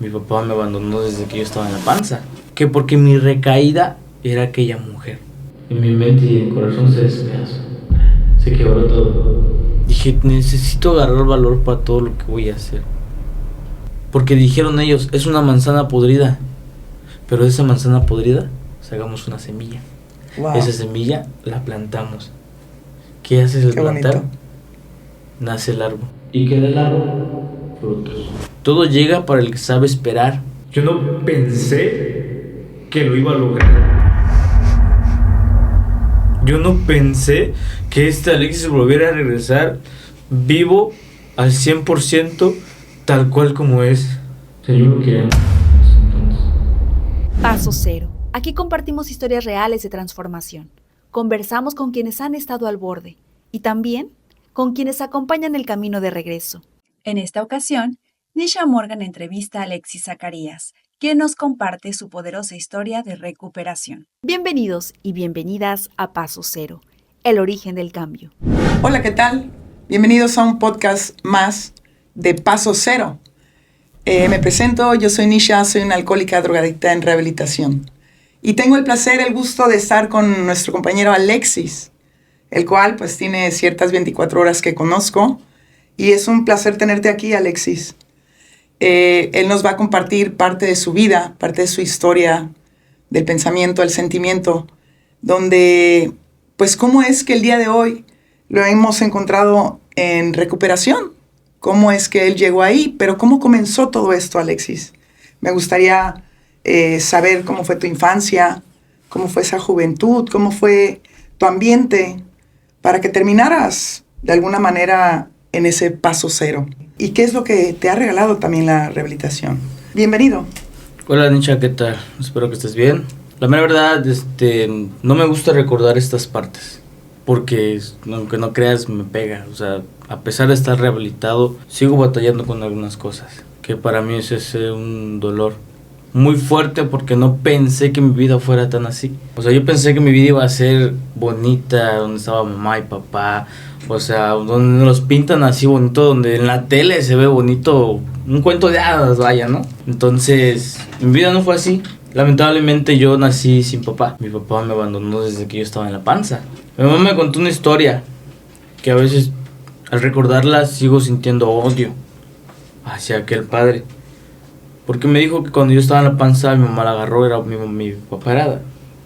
Mi papá me abandonó desde que yo estaba en la panza. Que porque mi recaída era aquella mujer. En mi mente y en mi corazón se despedazó. Se quebró todo. Dije, necesito agarrar valor para todo lo que voy a hacer. Porque dijeron ellos, es una manzana podrida. Pero de esa manzana podrida, sacamos una semilla. Wow. Esa semilla la plantamos. ¿Qué haces al plantar? Bonito. Nace el árbol. ¿Y qué da el árbol? Frutos. Todo llega para el que sabe esperar. Yo no pensé que lo iba a lograr. Yo no pensé que Alexis volviera a regresar vivo al 100%, tal cual como es. O sea, yo lo quería entonces. Paso Cero. Aquí compartimos historias reales de transformación. Conversamos con quienes han estado al borde y también con quienes acompañan el camino de regreso. En esta ocasión, Nisha Morgan entrevista a Alexis Zacarías, quien nos comparte su poderosa historia de recuperación. Bienvenidos y bienvenidas a Paso Cero, el origen del cambio. Hola, ¿qué tal? Bienvenidos a un podcast más de Paso Cero. Me presento, yo soy Nisha, soy una alcohólica drogadicta en rehabilitación. Y tengo el placer, el gusto de estar con nuestro compañero Alexis, el cual pues tiene ciertas 24 horas que conozco. Y es un placer tenerte aquí, Alexis. Él nos va a compartir parte de su vida, parte de su historia, del pensamiento, el sentimiento, donde, pues, cómo es que el día de hoy lo hemos encontrado en recuperación. Cómo es que él llegó ahí, pero cómo comenzó todo esto, Alexis. Me gustaría saber cómo fue tu infancia, cómo fue esa juventud, cómo fue tu ambiente, para que terminaras de alguna manera en ese paso cero. ¿Y qué es lo que te ha regalado también la rehabilitación? Bienvenido. Hola Nisha, ¿qué tal? Espero que estés bien. La mera verdad, no me gusta recordar estas partes, porque aunque no creas, me pega. O sea, a pesar de estar rehabilitado, sigo batallando con algunas cosas, que para mí es un dolor muy fuerte, porque no pensé que mi vida fuera tan así. O sea, yo pensé que mi vida iba a ser bonita, donde estaba mamá y papá. O sea, donde los pintan así bonito, donde en la tele se ve bonito, un cuento de hadas, vaya, ¿no? Entonces, mi vida no fue así. Lamentablemente yo nací sin papá. Mi papá me abandonó desde que yo estaba en la panza. Mi mamá me contó una historia que a veces, al recordarla, sigo sintiendo odio hacia aquel padre. Porque me dijo que cuando yo estaba en la panza, mi mamá la agarró, mi papá era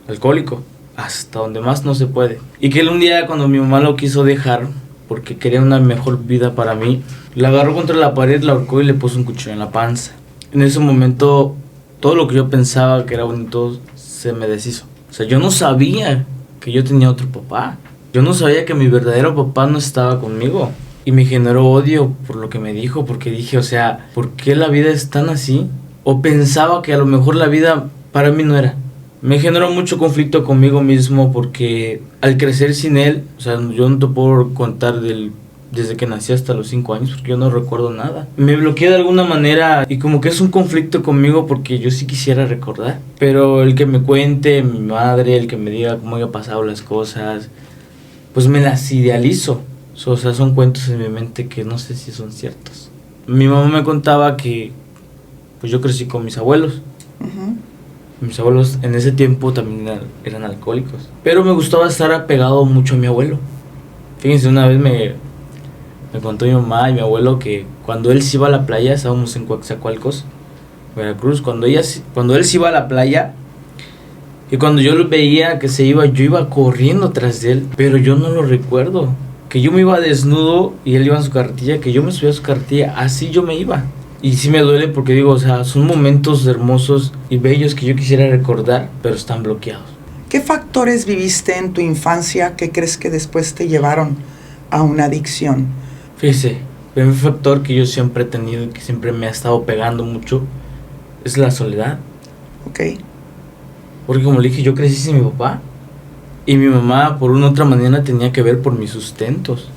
alcohólico, hasta donde más no se puede. Y que un día, cuando mi mamá lo quiso dejar, porque quería una mejor vida para mí, la agarró contra la pared, la ahorcó y le puso un cuchillo en la panza. En ese momento, todo lo que yo pensaba que era bonito se me deshizo. O sea, yo no sabía que yo tenía otro papá. Yo no sabía que mi verdadero papá no estaba conmigo. Y me generó odio por lo que me dijo, porque dije, o sea, ¿por qué la vida es tan así? O pensaba que a lo mejor la vida para mí no era. Me generó mucho conflicto conmigo mismo, porque al crecer sin él, o sea, yo no te puedo contar desde que nací hasta los 5 años, porque yo no recuerdo nada. Me bloqueé de alguna manera y como que es un conflicto conmigo, porque yo sí quisiera recordar. Pero el que me cuente mi madre, el que me diga cómo había pasado las cosas, pues me las idealizo. O sea, son cuentos en mi mente que no sé si son ciertos. Mi mamá me contaba que pues yo crecí con mis abuelos. Uh-huh. Mis abuelos en ese tiempo también eran alcohólicos. Pero me gustaba estar apegado mucho a mi abuelo. Fíjense, una vez me contó mi mamá y mi abuelo que cuando él se iba a la playa, estábamos en Coatzacoalcos, Veracruz, cuando él se iba a la playa, y cuando yo lo veía que se iba, yo iba corriendo tras de él, pero yo no lo recuerdo. Que yo me iba desnudo y él iba en su carretilla, que yo me subía a su carretilla, así yo me iba. Y sí me duele porque digo, o sea, son momentos hermosos y bellos que yo quisiera recordar, pero están bloqueados. ¿Qué factores viviste en tu infancia que crees que después te llevaron a una adicción? Fíjese, el primer factor que yo siempre he tenido y que siempre me ha estado pegando mucho es la soledad. Ok. Porque como le dije, yo crecí sin mi papá. Y mi mamá, por una u otra manera, tenía que ver por mis sustentos.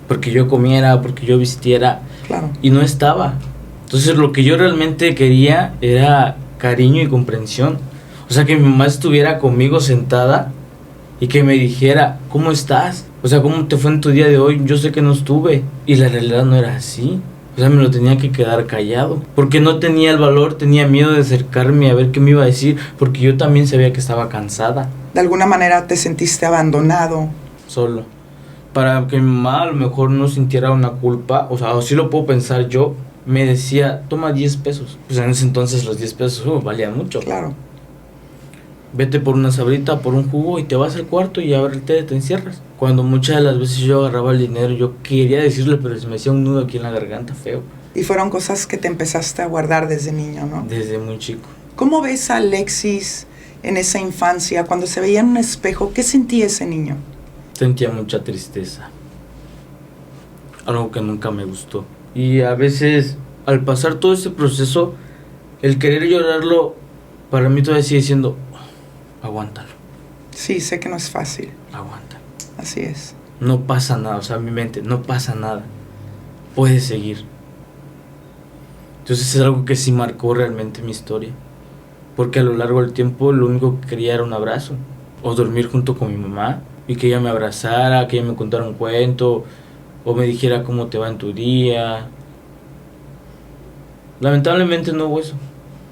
Porque yo comiera, porque yo vistiera. Claro. Y no estaba. Entonces lo que yo realmente quería era cariño y comprensión. O sea, que mi mamá estuviera conmigo sentada y que me dijera, ¿cómo estás? O sea, ¿cómo te fue en tu día de hoy? Yo sé que no estuve. Y la realidad no era así. O sea, me lo tenía que quedar callado. Porque no tenía el valor, tenía miedo de acercarme a ver qué me iba a decir. Porque yo también sabía que estaba cansada. De alguna manera te sentiste abandonado. Solo. Para que mi mamá a lo mejor no sintiera una culpa. O sea, o sí lo puedo pensar yo. Me decía, toma 10 pesos. Pues en ese entonces los 10 pesos valían mucho. Claro. Vete por una sabrita, por un jugo y te vas al cuarto y ábrete, te encierras. Cuando muchas de las veces yo agarraba el dinero, yo quería decirle, pero se me hacía un nudo aquí en la garganta feo. Y fueron cosas que te empezaste a guardar desde niño, ¿no? Desde muy chico. ¿Cómo ves a Alexis en esa infancia? Cuando se veía en un espejo, ¿qué sentía ese niño? Sentía mucha tristeza. Algo que nunca me gustó. Y a veces, al pasar todo ese proceso, el querer llorarlo, para mí todavía sigue siendo, aguántalo. Sí, sé que no es fácil. Aguanta. Así es. No pasa nada, o sea, en mi mente, no pasa nada. Puedes seguir. Entonces es algo que sí marcó realmente mi historia. Porque a lo largo del tiempo lo único que quería era un abrazo. O dormir junto con mi mamá. Y que ella me abrazara, que ella me contara un cuento. O me dijera cómo te va en tu día. Lamentablemente no hubo eso.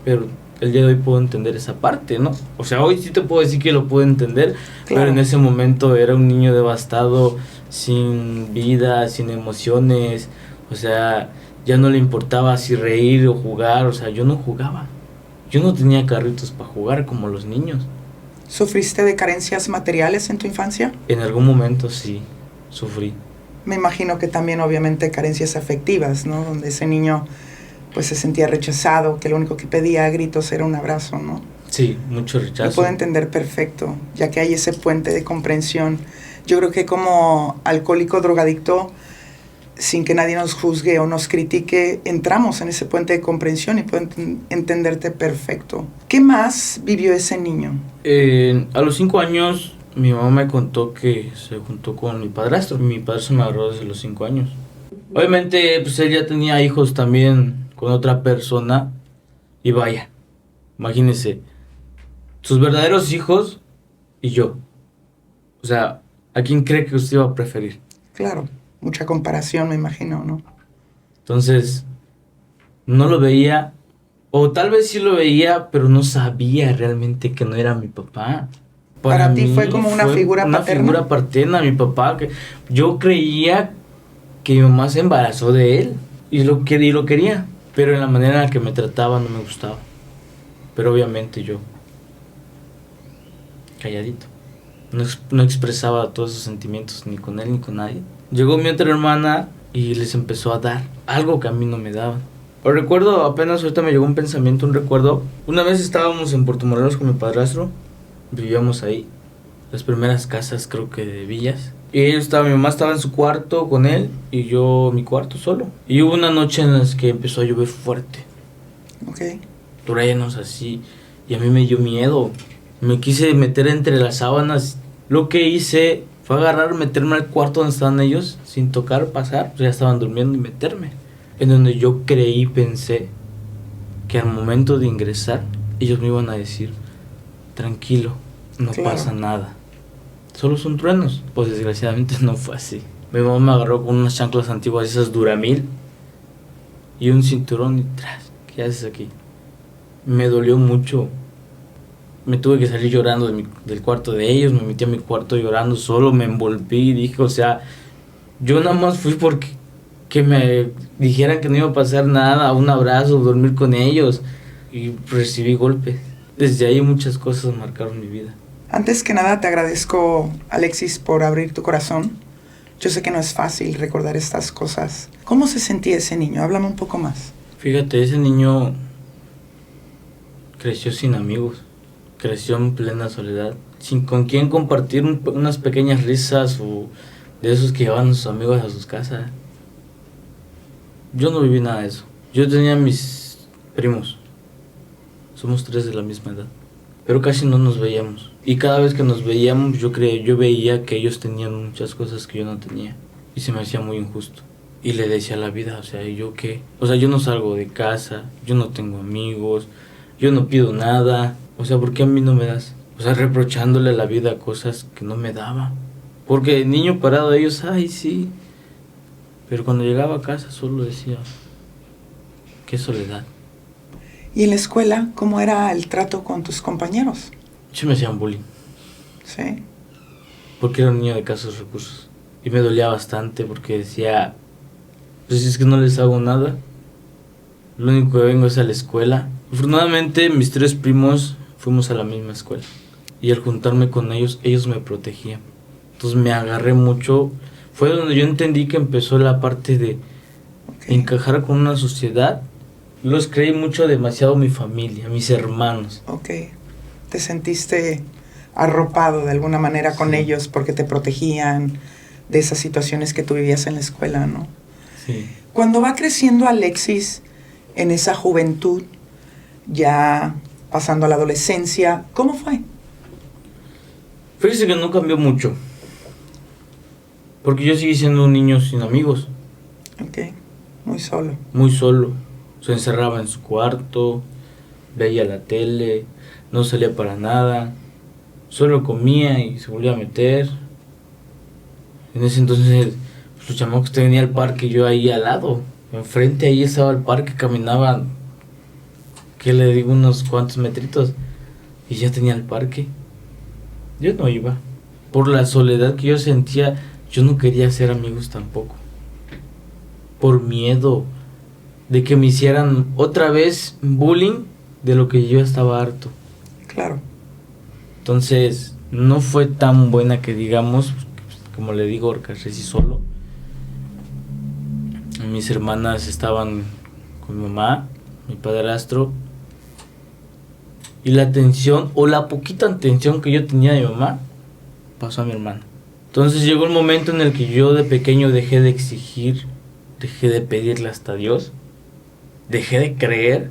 Pero el día de hoy puedo entender esa parte, ¿no? O sea, hoy sí te puedo decir que lo puedo entender. Claro. Pero en ese momento era un niño devastado, sin vida, sin emociones. O sea, ya no le importaba si reír o jugar. O sea, yo no jugaba. Yo no tenía carritos para jugar como los niños. ¿Sufriste de carencias materiales en tu infancia? En algún momento sí, sufrí. Me imagino que también obviamente carencias afectivas, ¿no? Donde ese niño pues se sentía rechazado, que lo único que pedía a gritos era un abrazo, ¿no? Sí, mucho rechazo. Lo puedo entender perfecto, ya que hay ese puente de comprensión. Yo creo que como alcohólico drogadicto, sin que nadie nos juzgue o nos critique, entramos en ese puente de comprensión y puedo entenderte perfecto. ¿Qué más vivió ese niño? A los 5 años, mi mamá me contó que se juntó con mi padrastro. Mi padrastro me agarró desde los 5 años. Obviamente, pues él ya tenía hijos también con otra persona. Y vaya, imagínense, sus verdaderos hijos y yo. O sea, ¿a quién cree que usted iba a preferir? Claro. Mucha comparación, me imagino, ¿no? Entonces, no lo veía, o tal vez sí lo veía, pero no sabía realmente que no era mi papá. Para ti fue como una figura paterna. Una figura paterna, mi papá. Que yo creía que mi mamá se embarazó de él, y lo quería, pero en la manera en la que me trataba no me gustaba. Pero obviamente yo, calladito, no expresaba todos esos sentimientos ni con él ni con nadie. Llegó mi otra hermana y les empezó a dar algo que a mí no me daban. Lo recuerdo, apenas ahorita me llegó un pensamiento, un recuerdo. Una vez estábamos en Puerto Morelos con mi padrastro, vivíamos ahí, las primeras casas creo que de villas. Y mi mamá estaba en su cuarto con él y yo en mi cuarto solo. Y hubo una noche en la que empezó a llover fuerte. Ok. Truenos así, y a mí me dio miedo. Me quise meter entre las sábanas. Lo que hice fue agarrar, meterme al cuarto donde estaban ellos, sin tocar, pasar, pues ya estaban durmiendo, y meterme. En donde yo creí, pensé, que al momento de ingresar, ellos me iban a decir, tranquilo, no pasa nada. Solo son truenos. Pues desgraciadamente no fue así. Mi mamá me agarró con unas chanclas antiguas, esas Duramil, y un cinturón, y tras, ¿qué haces aquí? Me dolió mucho. Me tuve que salir llorando del cuarto de ellos, me metí a mi cuarto llorando solo, me envolví y dije, o sea, yo nada más fui porque que me dijeran que no iba a pasar nada, un abrazo, dormir con ellos, y recibí golpes. Desde ahí muchas cosas marcaron mi vida. Antes que nada te agradezco, Alexis, por abrir tu corazón. Yo sé que no es fácil recordar estas cosas. ¿Cómo se sentía ese niño? Háblame un poco más. Fíjate, ese niño creció sin amigos. Creció en plena soledad, sin con quién compartir unas pequeñas risas o de esos que llevaban a sus amigos a sus casas. Yo no viví nada de eso. Yo tenía mis primos, somos 3 de la misma edad, pero casi no nos veíamos. Y cada vez que nos veíamos yo veía que ellos tenían muchas cosas que yo no tenía, y se me hacía muy injusto. Y le decía a la vida, o sea, ¿yo qué? O sea, yo no salgo de casa, yo no tengo amigos, yo no pido nada. O sea, ¿por qué a mí no me das? O sea, reprochándole a la vida cosas que no me daba. Porque el niño parado, ellos, ay, sí. Pero cuando llegaba a casa solo decía, qué soledad. ¿Y en la escuela cómo era el trato con tus compañeros? Sí me hacían bullying. Sí. Porque era un niño de escasos recursos. Y me dolía bastante porque decía, pues si es que no les hago nada, lo único que vengo es a la escuela. Afortunadamente mis 3 primos fuimos a la misma escuela. Y al juntarme con ellos, ellos me protegían. Entonces me agarré mucho. Fue donde yo entendí que empezó la parte de encajar con una sociedad. Los creí mucho demasiado mi familia, mis hermanos. Ok. Te sentiste arropado de alguna manera con ellos porque te protegían de esas situaciones que tú vivías en la escuela, ¿no? Sí. Cuando va creciendo Alexis en esa juventud, ya pasando a la adolescencia, ¿cómo fue? Fíjese que no cambió mucho. Porque yo seguí siendo un niño sin amigos. Ok. Muy solo. Muy solo. Se encerraba en su cuarto, veía la tele, no salía para nada. Solo comía y se volvía a meter. En ese entonces, pues, los chamacos tenían el parque, yo ahí al lado. Enfrente ahí estaba el parque, caminaba, ¿qué le digo? Unos cuantos metritos. Y ya tenía el parque. Yo no iba. Por la soledad que yo sentía, yo no quería hacer amigos tampoco. Por miedo de que me hicieran otra vez bullying de lo que yo estaba harto. Claro. Entonces, no fue tan buena que digamos, como le digo, crecí solo. Mis hermanas estaban con mi mamá, mi padrastro. Y la atención, o la poquita atención que yo tenía de mi mamá, pasó a mi hermana. Entonces llegó el momento en el que yo de pequeño dejé de exigir, dejé de pedirle hasta Dios, dejé de creer.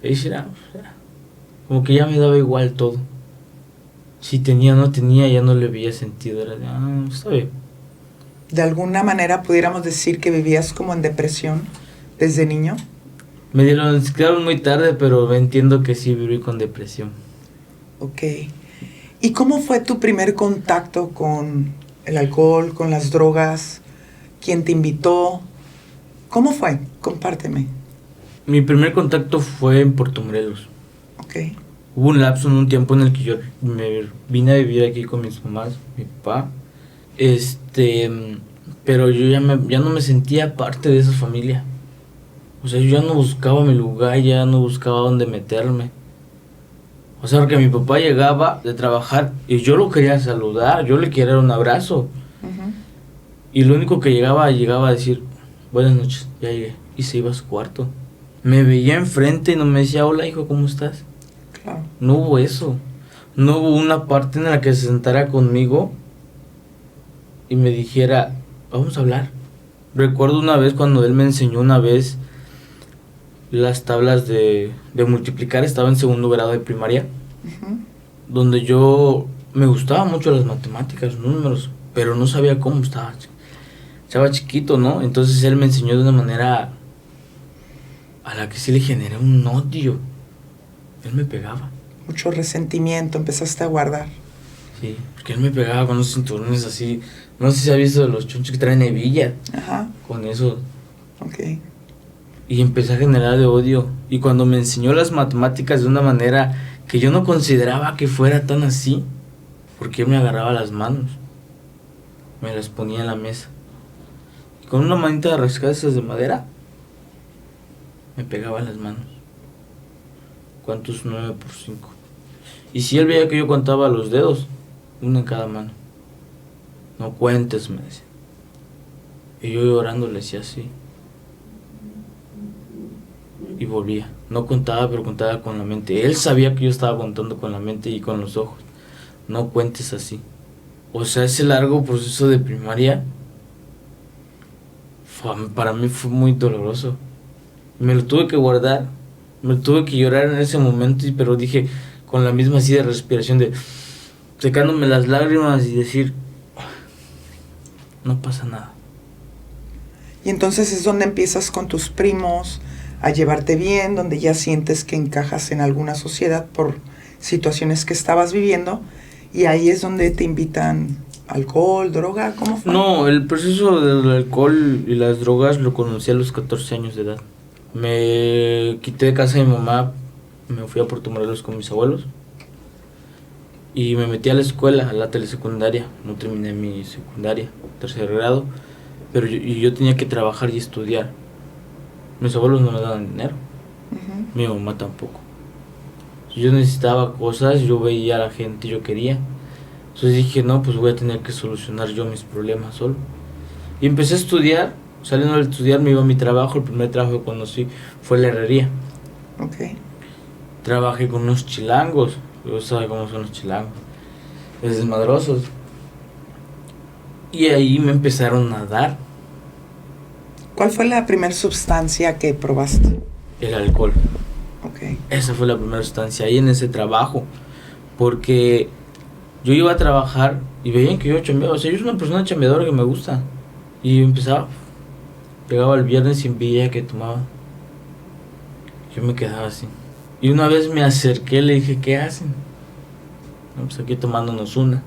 Y como que ya me daba igual todo. Si tenía o no tenía, ya no le veía sentido. Era de, está bien. De alguna manera pudiéramos decir que vivías como en depresión desde niño. Me diagnosticaron muy tarde, pero entiendo que sí viví con depresión. Ok. ¿Y cómo fue tu primer contacto con el alcohol, con las drogas? ¿Quién te invitó? ¿Cómo fue? Compárteme. Mi primer contacto fue en Puerto Morelos. Ok. Hubo un lapso en un tiempo en el que yo me vine a vivir aquí con mis mamás, mi papá. Pero yo ya no me sentía parte de esa familia. O sea, yo ya no buscaba mi lugar, ya no buscaba dónde meterme. O sea, porque mi papá llegaba de trabajar y yo lo quería saludar, yo le quería dar un abrazo. Uh-huh. Y lo único que llegaba a decir, buenas noches, ya llegué. Y se iba a su cuarto. Me veía enfrente y no me decía, hola hijo, ¿cómo estás? Claro. No hubo eso. No hubo una parte en la que se sentara conmigo y me dijera, vamos a hablar. Recuerdo una vez cuando él me enseñó las tablas de multiplicar. Estaba en 2º grado de primaria. Uh-huh. Donde yo me gustaba mucho las matemáticas, los números, pero no sabía cómo. Estaba chiquito, ¿no? Entonces él me enseñó de una manera a la que sí le generé un odio. Él me pegaba. Mucho resentimiento empezaste a guardar. Sí, porque él me pegaba con unos cinturones así. No sé si has visto los chonchos que traen hebilla. Ajá. Con eso. Ok. Y empecé a generar de odio. Y cuando me enseñó las matemáticas de una manera que yo no consideraba que fuera tan así, porque él me agarraba las manos, me las ponía en la mesa. Y con una manita de rascar esas de madera, me pegaba en las manos. ¿Cuántos? 9 por 5. Y si él veía que yo contaba los dedos, uno en cada mano. No cuentes, me decía. Y yo llorando le decía así. Y volvía. No contaba, pero contaba con la mente. Él sabía que yo estaba contando con la mente y con los ojos. No cuentes así. O sea, ese largo proceso de primaria para mí fue muy doloroso. Me lo tuve que guardar. Me tuve que llorar en ese momento, pero dije con la misma así de respiración, de secándome las lágrimas y decir, no pasa nada. Y entonces es donde empiezas con tus primos a llevarte bien, donde ya sientes que encajas en alguna sociedad por situaciones que estabas viviendo, y ahí es donde te invitan ¿Alcohol, droga? ¿Cómo fue? No, el proceso del alcohol y las drogas lo conocí a los 14 años de edad. Me quité de casa de mi mamá, me fui a Puerto Morelos con mis abuelos y me metí a la escuela, a la telesecundaria. No terminé mi secundaria, tercer grado, pero yo tenía que trabajar y estudiar. Mis abuelos no me daban dinero, mi mamá tampoco. Si yo necesitaba cosas, yo veía a la gente, yo quería. Entonces dije, no, pues voy a tener que solucionar yo mis problemas solo. Y empecé a estudiar. Saliendo de estudiar me iba a mi trabajo. El primer trabajo que conocí fue la herrería. Ok. Trabajé con unos chilangos. Yo sabía cómo son los chilangos. Es desmadrosos. Y ahí me empezaron a dar ¿Cuál fue la primera sustancia que probaste? el alcohol. Ok. Esa fue la primera sustancia ahí en ese trabajo. Porque yo iba a trabajar y veían que yo chambeaba. O sea, yo soy una persona chambeadora que me gusta. Y empezaba. Llegaba el viernes y veía que tomaba. Yo me quedaba así. Y una vez me acerqué y le dije, ¿qué hacen? No, pues aquí tomándonos una.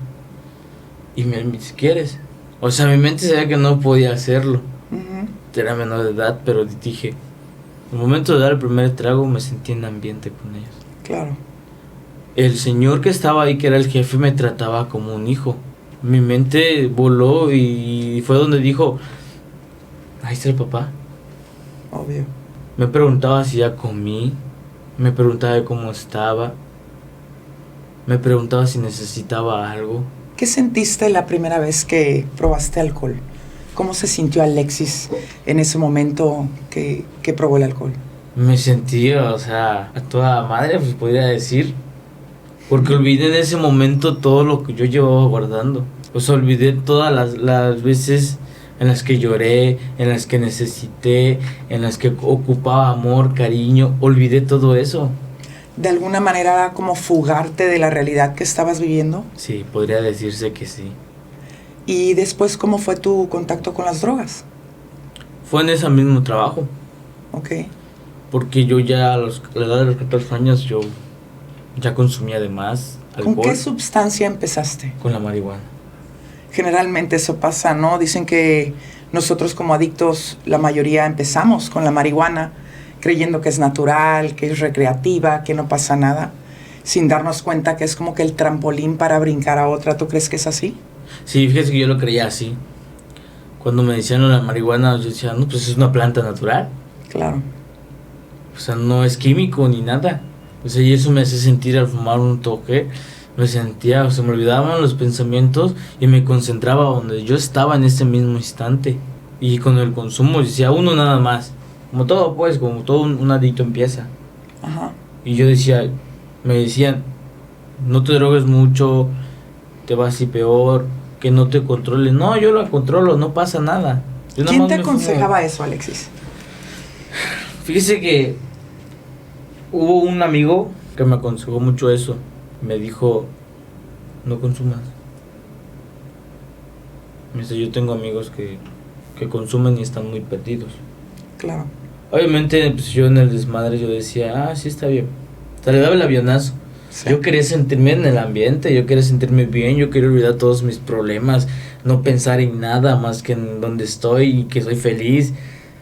Y me dice, ¿quieres? O sea, mi mente sabía que no podía hacerlo. Era menor de edad, pero dije, en el momento de dar el primer trago me sentí en ambiente con ellos. Claro. El señor que estaba ahí, que era el jefe, me trataba como un hijo. Mi mente voló y fue donde dijo, ahí está el papá. Obvio. Me preguntaba si ya comí, me preguntaba de cómo estaba, me preguntaba si necesitaba algo. ¿Qué sentiste la primera vez que probaste alcohol? ¿Cómo se sintió Alexis en ese momento que probó el alcohol? Me sentía, o sea, a toda madre, pues podría decir. Porque olvidé en ese momento todo lo que yo llevaba guardando. O sea, olvidé todas las veces en las que lloré, en las que necesité, en las que ocupaba amor, cariño. Olvidé todo eso. ¿De alguna manera era como fugarte de la realidad que estabas viviendo? Sí, podría decirse que sí. ¿Y después cómo fue tu contacto con las drogas? Fue en ese mismo trabajo. Ok. Porque yo ya a la edad de los 14 años yo ya consumía de más alcohol. ¿Con qué sustancia empezaste? Con la marihuana. Generalmente eso pasa, ¿no? Dicen que nosotros como adictos, la mayoría empezamos con la marihuana, creyendo que es natural, que es recreativa, que no pasa nada, sin darnos cuenta que es como que el trampolín para brincar a otra. ¿Tú crees que es así? Sí, fíjate que yo lo creía así. Cuando me decían la marihuana, yo decía, no, pues es una planta natural. Claro. O sea, no es químico ni nada. O sea, y eso me hace sentir al fumar un toque. Me sentía, o sea, me olvidaban los pensamientos y me concentraba donde yo estaba en ese mismo instante. Y con el consumo decía uno nada más. Como todo, pues, como todo un adicto empieza. Ajá. Y yo decía, me decían, no te drogues mucho, te va así peor, que no te controles. No, yo lo controlo, no pasa nada. Yo nada ¿Quién más te me aconsejaba fumo. eso, Alexis? Fíjese que hubo un amigo que me aconsejó mucho eso. Me dijo, no consumas. Me dice, yo tengo amigos que consumen y están muy perdidos. Claro. Obviamente, pues yo en el desmadre yo decía, sí está bien. O sea, le daba el avionazo. Sí. Yo quería sentirme en el ambiente, yo quería sentirme bien, yo quería olvidar todos mis problemas, no pensar en nada más que en donde estoy y que soy feliz.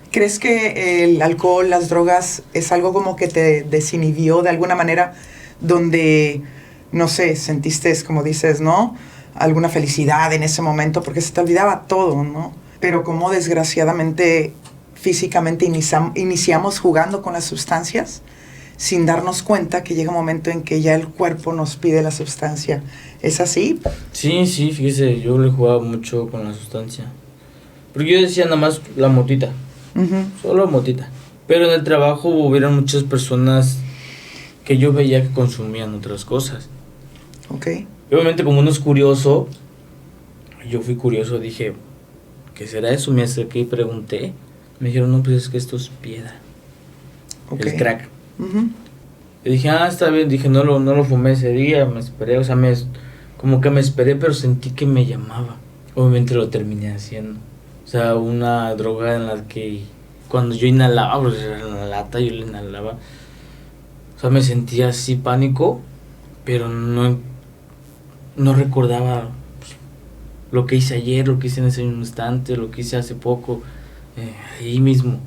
¿Crees que el alcohol, las drogas, es algo como que te desinhibió de alguna manera, donde, no sé, sentiste, como dices, ¿no?, alguna felicidad en ese momento, porque se te olvidaba todo, ¿no? Pero como desgraciadamente, físicamente iniciamos jugando con las sustancias, sin darnos cuenta que llega un momento en que ya el cuerpo nos pide la sustancia. ¿Es así? Sí, fíjese, yo le jugaba mucho con la sustancia. Porque yo decía nada más la motita. Solo motita. Pero en el trabajo hubieron muchas personas que yo veía que consumían otras cosas. Ok. Y obviamente como uno es curioso, yo fui curioso, dije, ¿qué será eso? Me acerqué y pregunté. Me dijeron, no, pues es que esto es piedra. Ok. El crack. Y dije, está bien. Dije, no lo fumé ese día, me esperé, o sea, como que me esperé, pero sentí que me llamaba. Obviamente lo terminé haciendo. O sea, una droga en la que cuando yo inhalaba, pues era en la lata, yo la inhalaba. O sea, me sentía así pánico, pero no recordaba, pues, lo que hice ayer, lo que hice en ese instante, lo que hice hace poco, ahí mismo.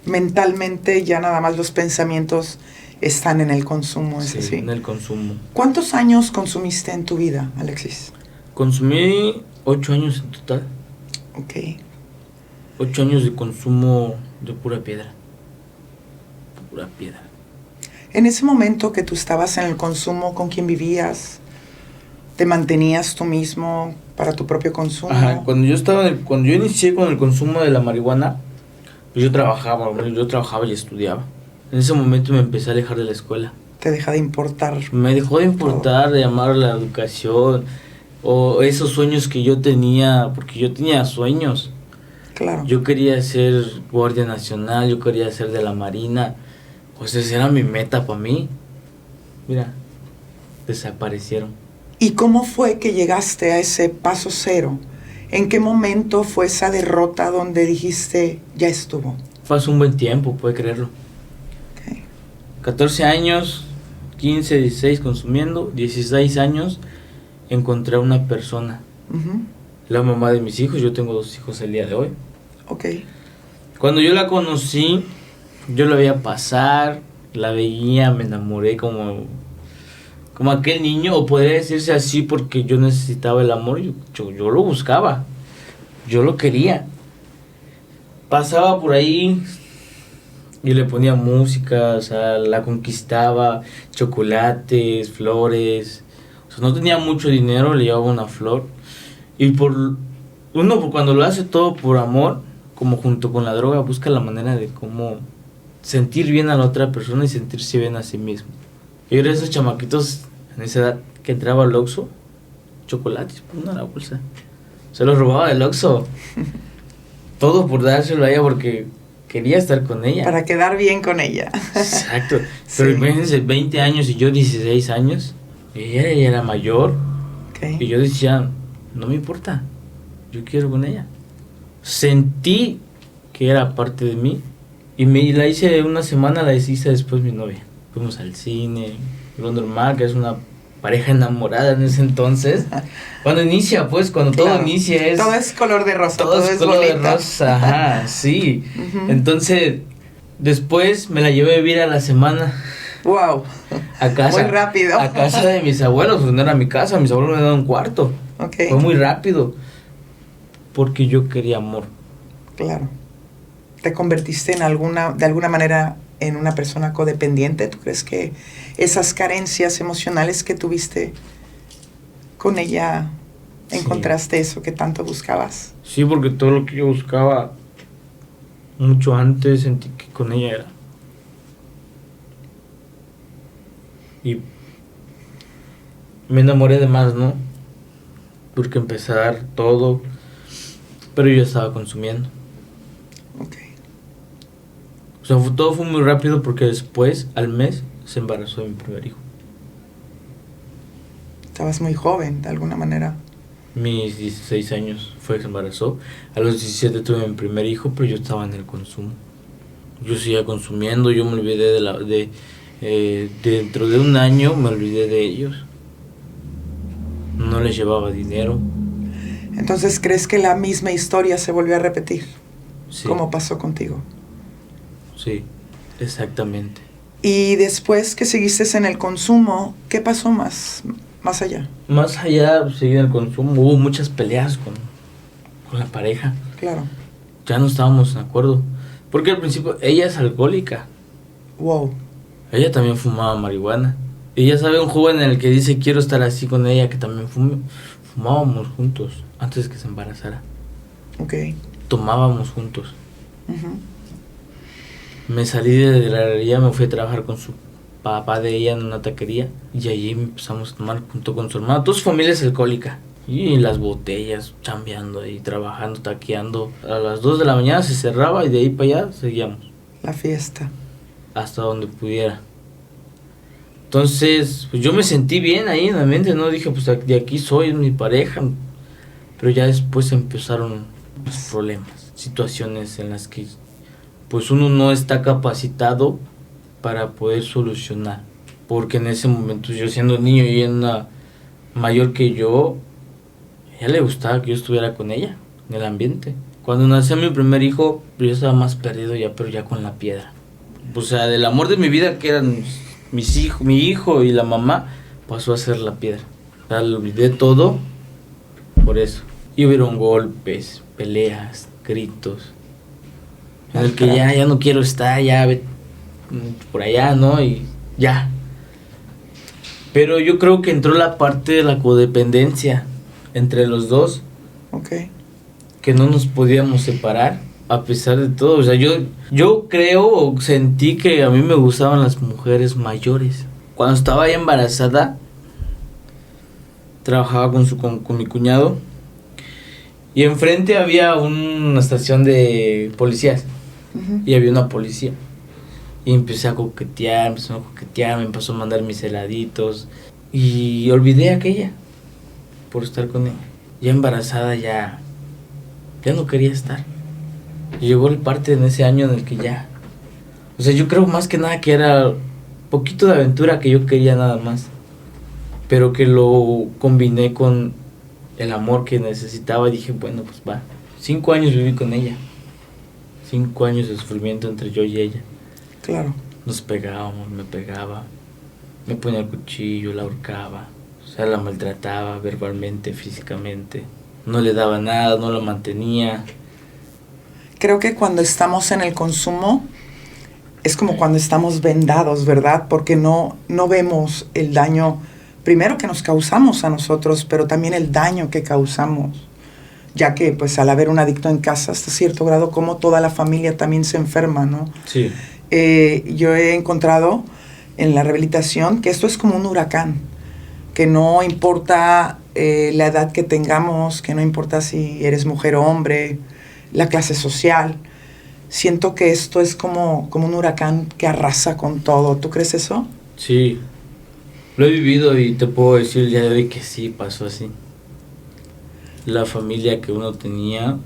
Mentalmente ya nada más los pensamientos están en el consumo, ¿es Sí, así? en el consumo. ¿Cuántos años consumiste en tu vida, Alexis? Consumí 8 años en total. Ok. 8 años de consumo de pura piedra. Pura piedra. En ese momento que tú estabas en el consumo, ¿con quién vivías? ¿Te mantenías tú mismo para tu propio consumo? Ajá, cuando yo inicié con el consumo de la marihuana, pues yo trabajaba y estudiaba. En ese momento me empecé a alejar de la escuela. Te deja de importar. Me dejó de importar, de amar la educación o esos sueños que yo tenía, porque yo tenía sueños. Claro. Yo quería ser guardia nacional, yo quería ser de la marina. Pues esa era mi meta para mí. Mira, desaparecieron. ¿Y cómo fue que llegaste a ese paso cero? ¿En qué momento fue esa derrota donde dijiste, ya estuvo? Pasó un buen tiempo, puede creerlo. Okay. 14 años, 15, 16 consumiendo, 16 años, encontré a una persona. Uh-huh. La mamá de mis hijos, yo tengo 2 hijos el día de hoy. Ok. Cuando yo la conocí, yo la veía pasar, la veía, me enamoré como aquel niño, o podría decirse así porque yo necesitaba el amor, yo lo buscaba, yo lo quería. Pasaba por ahí y le ponía música, o sea, la conquistaba, chocolates, flores. O sea, no tenía mucho dinero, le llevaba una flor. Y cuando lo hace todo por amor, como junto con la droga, busca la manera de cómo sentir bien a la otra persona y sentirse bien a sí mismo. Yo era de esos chamaquitos en esa edad que entraba al Oxxo, chocolates, una a la bolsa. Se los robaba del Oxxo. Todo por dárselo a ella porque quería estar con ella. Para quedar bien con ella. Exacto. Pero Sí. imagínense, 20 años y yo 16 años. Ella era mayor. Okay. Y yo decía, no me importa. Yo quiero con ella. Sentí que era parte de mí. Y la hice una semana, la hice después mi novia. Fuimos al cine, lo normal, que es una pareja enamorada en ese entonces. Cuando inicia, pues, cuando Claro. todo inicia Todo es color de rosa, todo es color de bonito. rosa, ajá, sí. Uh-huh. Entonces, después me la llevé a vivir a la semana Wow. a casa. Muy rápido. A casa de mis abuelos, porque no era mi casa, mis abuelos me daban un cuarto. Okay. Fue muy rápido, porque yo quería amor. Claro. ¿Te convertiste de alguna manera en una persona codependiente? ¿Tú crees que esas carencias emocionales que tuviste con ella, encontraste eso que tanto buscabas? Sí, porque todo lo que yo buscaba mucho antes sentí que con ella era. Y me enamoré de más, ¿no? Porque empezar todo, pero yo estaba consumiendo. Ok. O sea, todo fue muy rápido porque después, al mes, se embarazó de mi primer hijo. Estabas muy joven, de alguna manera. Mis 16 años fue que se embarazó. A los 17 tuve mi primer hijo, pero yo estaba en el consumo. Yo seguía consumiendo, yo me olvidé dentro de un año me olvidé de ellos. No les llevaba dinero. Entonces, ¿crees que la misma historia se volvió a repetir? Sí, ¿Cómo pasó contigo? sí, exactamente. Y después que seguiste en el consumo, ¿qué pasó más allá? Más allá, seguí en el consumo, hubo muchas peleas con la pareja. Claro. Ya no estábamos de acuerdo. Porque al principio ella es alcohólica. Wow. Ella también fumaba marihuana. Y ya sabe, un joven en el que dice quiero estar así con ella, que también fumábamos juntos antes de que se embarazara. Ok. Tomábamos juntos. Uh-huh. Me salí de la herrería, me fui a trabajar con su papá de ella en una taquería. Y allí empezamos a tomar junto con su hermano. Toda su familia es alcohólica. Y las botellas, chambeando ahí, trabajando, taqueando. A las 2 de la mañana se cerraba y de ahí para allá seguíamos. La fiesta. Hasta donde pudiera. Entonces, pues yo me sentí bien ahí en la mente, ¿no? Dije, pues de aquí soy, es mi pareja. Pero ya después empezaron los problemas, situaciones en las que pues uno no está capacitado para poder solucionar. Porque en ese momento yo siendo niño y una mayor que yo, A ella le gustaba que yo estuviera con ella, en el ambiente. Cuando nació mi primer hijo, yo estaba más perdido ya, pero ya con la piedra. O sea, del amor de mi vida, que eran mi hijo y la mamá, pasó a ser la piedra. O sea, lo olvidé todo por eso. Y hubieron golpes, peleas, gritos. En el que ya no quiero estar, ya ve por allá, ¿no? Y ya. Pero yo creo que entró la parte de la codependencia entre los dos. Ok. Que no nos podíamos separar a pesar de todo. O sea, yo creo o sentí que a mí me gustaban las mujeres mayores. Cuando estaba ahí embarazada, trabajaba con mi cuñado y enfrente había una estación de policías. Uh-huh. Y había una policía. Y empezó a coquetear, me empezó a mandar mis heladitos. Y olvidé a aquella por estar con ella. Ya embarazada, ya no quería estar. Y llegó el parte en ese año en el que ya... O sea, yo creo más que nada que era poquito de aventura que yo quería nada más. Pero que lo combiné con el amor que necesitaba. Y dije, bueno, pues va. 5 años viví con ella. 5 años de sufrimiento entre yo y ella. Claro. Nos pegábamos, me pegaba. Me ponía el cuchillo, la ahorcaba. O sea, la maltrataba verbalmente, físicamente. No le daba nada, no la mantenía. Creo que cuando estamos en el consumo es como cuando estamos vendados, ¿verdad? Porque no vemos el daño, primero que nos causamos a nosotros, pero también el daño que causamos. Ya que pues al haber un adicto en casa hasta cierto grado, como toda la familia también se enferma, ¿no? Sí. Yo he encontrado en la rehabilitación que esto es como un huracán, que no importa la edad que tengamos, que no importa si eres mujer o hombre, la clase social. Siento que esto es como un huracán que arrasa con todo. ¿Tú crees eso? Sí, lo he vivido y te puedo decir el día de hoy que sí, pasó así. La familia que uno tenía,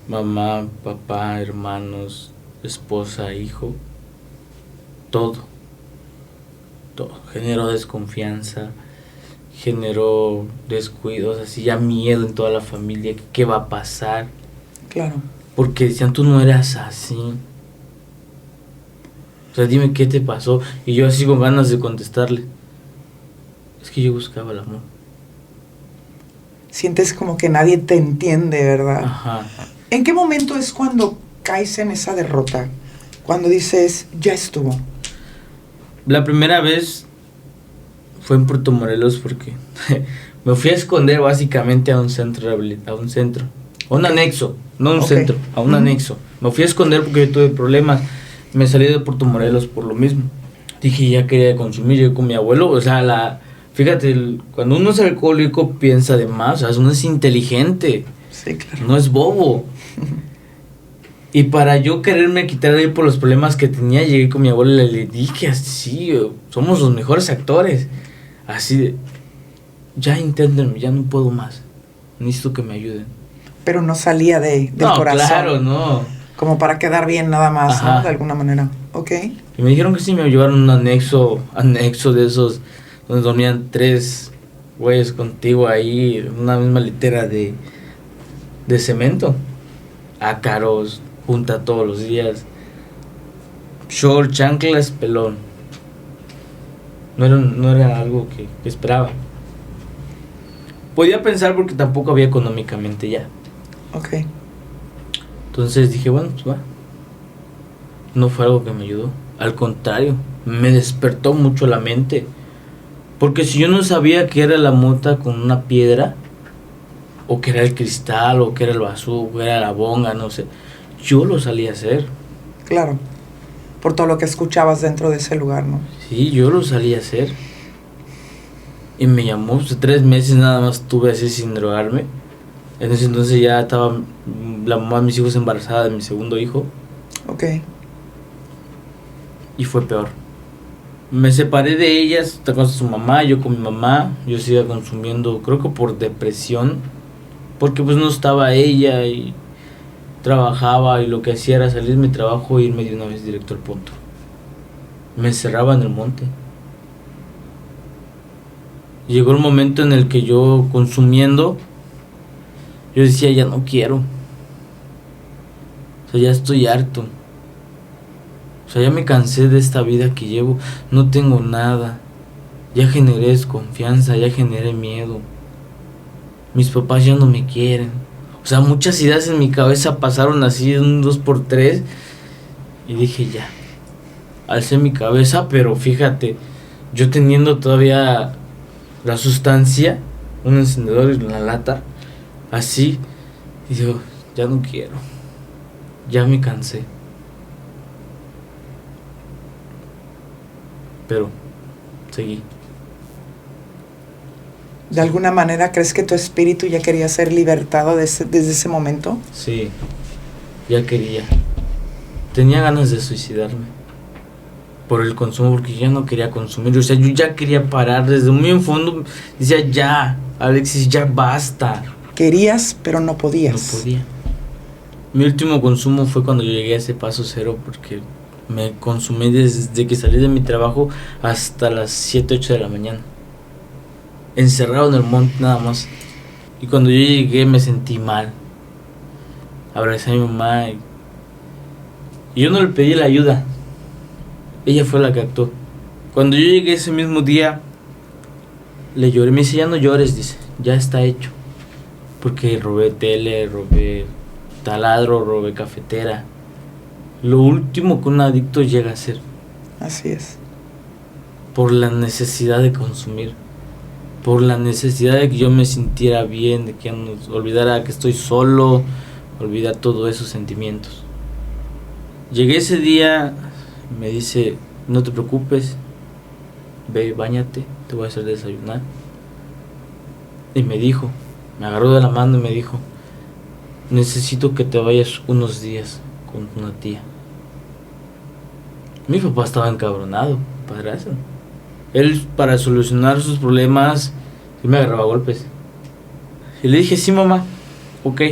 mamá, papá, hermanos, esposa, hijo, todo generó desconfianza, generó descuidos, así ya miedo en toda la familia, ¿qué va a pasar? Claro. Porque decían, tú no eras así. O sea, dime qué te pasó. Y yo así con ganas de contestarle, es que yo buscaba el amor. Sientes como que nadie te entiende, ¿verdad? Ajá. ¿En qué momento es cuando caes en esa derrota? Cuando dices, ya estuvo. La primera vez fue en Puerto Morelos porque me fui a esconder básicamente a un centro, a un anexo, no un centro, a un anexo. Me fui a esconder porque yo tuve problemas. Me salí de Puerto Morelos por lo mismo. Dije, ya quería consumir, yo con mi abuelo, o sea, fíjate, cuando uno es alcohólico piensa de más, o sea, uno es inteligente. Sí, claro. No es bobo. Y para yo quererme quitar de ahí por los problemas que tenía, llegué con mi abuela y le dije así, somos los mejores actores. Así de, ya inténtenme, ya no puedo más. Necesito que me ayuden. Pero no salía del corazón. Claro, no. Como para quedar bien nada más, ¿no? De alguna manera. Ok. Y me dijeron que sí, me llevaron un anexo de esos, donde dormían 3 güeyes contigo ahí, una misma litera de cemento. Ácaros, junta todos los días. Short, chanclas, pelón. No era algo que esperaba. Podía pensar porque tampoco había económicamente ya. Ok. Entonces dije, bueno, pues va. No fue algo que me ayudó. Al contrario, me despertó mucho la mente. Porque si yo no sabía que era la mota con una piedra, o que era el cristal, o que era el bazú, o era la bonga, no sé, yo lo salía a hacer. Claro. Por todo lo que escuchabas dentro de ese lugar, ¿no? Sí, yo lo salía a hacer. Y me llamó, 3 meses nada más estuve así sin drogarme. En ese entonces ya estaba la mamá de mis hijos embarazada de mi segundo hijo. Ok. Y fue peor. Me separé de ellas, con su mamá, yo con mi mamá. Yo seguía consumiendo, creo que por depresión. Porque pues no estaba ella y trabajaba y lo que hacía era salir de mi trabajo e irme de una vez directo al punto. Me encerraba en el monte. Llegó el momento en el que yo consumiendo, yo decía, ya no quiero. O sea, ya estoy harto. O sea, ya me cansé de esta vida que llevo. No tengo nada. Ya generé desconfianza, ya generé miedo. Mis papás ya no me quieren. O sea, muchas ideas en mi cabeza pasaron así de un 2x3. Y dije, ya. Alcé mi cabeza, pero fíjate, yo teniendo todavía la sustancia, un encendedor y una lata, así, y digo, ya no quiero. Ya me cansé. Pero seguí. ¿De alguna manera crees que tu espíritu ya quería ser libertado desde ese momento? Sí, ya quería. Tenía ganas de suicidarme por el consumo, porque ya no quería consumir. O sea, yo ya quería parar. Desde muy en fondo decía, ya, Alexis, ya basta. Querías, pero no podías. No podía. Mi último consumo fue cuando yo llegué a ese paso cero, porque me consumí desde que salí de mi trabajo hasta las 7, 8 de la mañana. Encerrado en el monte nada más. Y cuando yo llegué me sentí mal. Abracé a mi mamá y yo no le pedí la ayuda. Ella fue la que actuó. Cuando yo llegué ese mismo día, le lloré. Me dice, ya no llores, dice, ya está hecho. Porque robé tele, robé taladro, robé cafetera. Lo último que un adicto llega a hacer. Así es. Por la necesidad de consumir. Por la necesidad de que yo me sintiera bien, de que no olvidara que estoy solo, olvidar todos esos sentimientos. Llegué ese día, me dice, no te preocupes, ve, báñate, te voy a hacer desayunar. Y me dijo, me agarró de la mano y me dijo, necesito que te vayas unos días con una tía. Mi papá estaba encabronado, padrazo. Él, para solucionar sus problemas, él me agarraba a golpes. Y le dije, sí, mamá, ok.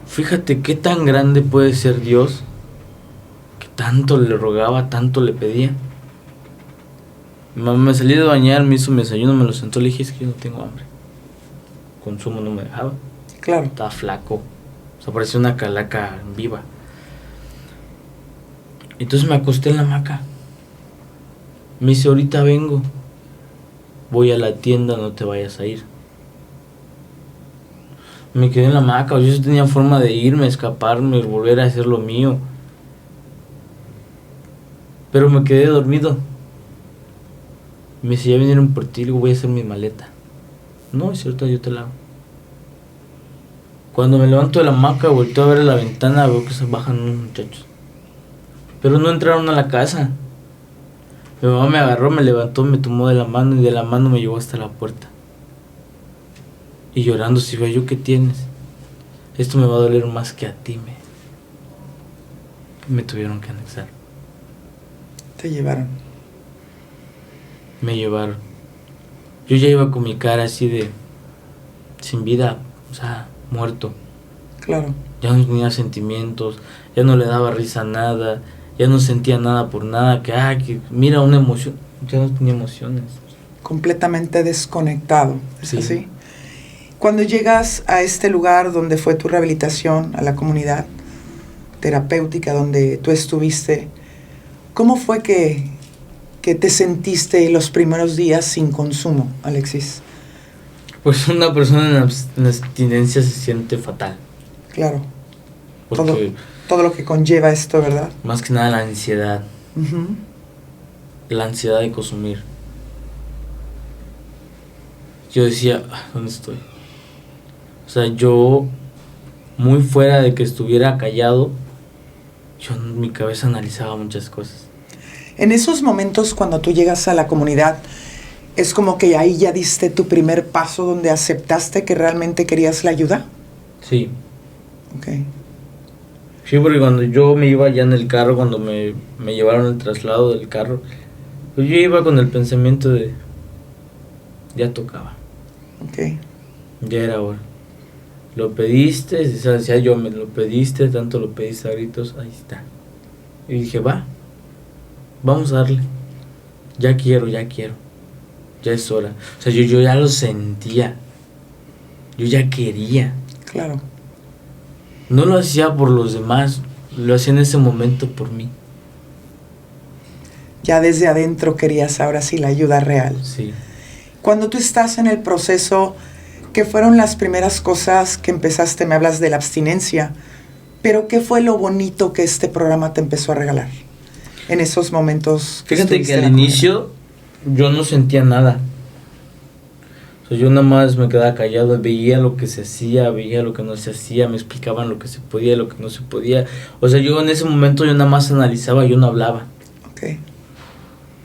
Fíjate qué tan grande puede ser Dios, que tanto le rogaba, tanto le pedía. Mi mamá me salí de bañar, me hizo mi desayuno, me lo sentó, le dije, es que yo no tengo hambre. Consumo no me dejaba. Claro. Estaba flaco. O sea, parecía una calaca viva. Entonces me acosté en la hamaca. Me dice, ahorita vengo. Voy a la tienda, no te vayas a ir. Me quedé en la hamaca. Yo tenía forma de irme, escaparme, volver a hacer lo mío. Pero me quedé dormido. Me dice, ya vinieron por ti, le digo, voy a hacer mi maleta. No, es cierto, yo te la hago. Cuando me levanto de la hamaca, volteo a ver a la ventana, veo que se bajan unos muchachos. Pero no entraron a la casa. Mi mamá me agarró, me levantó, me tomó de la mano y de la mano me llevó hasta la puerta. Y llorando, si veo yo, ¿qué tienes? Esto me va a doler más que a ti, me tuvieron que anexar. Te llevaron. Me llevaron. Yo ya iba con mi cara así de sin vida, o sea, muerto. Claro. Ya no tenía sentimientos, ya no le daba risa a nada, ya no sentía nada por nada, que mira una emoción, ya no tenía emociones. Completamente desconectado, ¿es Sí. así? Cuando llegas a este lugar donde fue tu rehabilitación, a la comunidad terapéutica donde tú estuviste, ¿cómo fue que te sentiste los primeros días sin consumo, Alexis? Pues una persona en abstinencia se siente fatal. Claro. Porque Todo lo que conlleva esto, ¿verdad? más que nada la ansiedad. Uh-huh. La ansiedad de consumir. Yo decía, ¿dónde estoy? O sea, yo, muy fuera de que estuviera callado, yo en mi cabeza analizaba muchas cosas. En esos momentos cuando tú llegas a la comunidad, es como que ahí ya diste tu primer paso donde aceptaste que realmente querías la ayuda. Sí. Ok. Sí, porque cuando yo me iba ya en el carro, cuando me llevaron el traslado del carro, pues yo iba con el pensamiento de, ya tocaba, Ok. ya era hora. Lo pediste, decía yo, me lo pediste, tanto lo pediste a gritos, ahí está. Y dije, vamos a darle, ya quiero. ya es hora. O sea, yo ya lo sentía. Yo ya quería. Claro. No lo hacía por los demás, lo hacía en ese momento por mí. Ya desde adentro querías ahora sí la ayuda real. Sí. Cuando tú estás en el proceso, ¿qué fueron las primeras cosas que empezaste? Me hablas de la abstinencia, pero ¿qué fue lo bonito que este programa te empezó a regalar en esos momentos? Fíjate que al inicio yo no sentía nada. O sea, yo nada más me quedaba callado, veía lo que se hacía, veía lo que no se hacía, me explicaban lo que se podía, lo que no se podía. O sea, yo en ese momento yo nada más analizaba, yo no hablaba. Okay.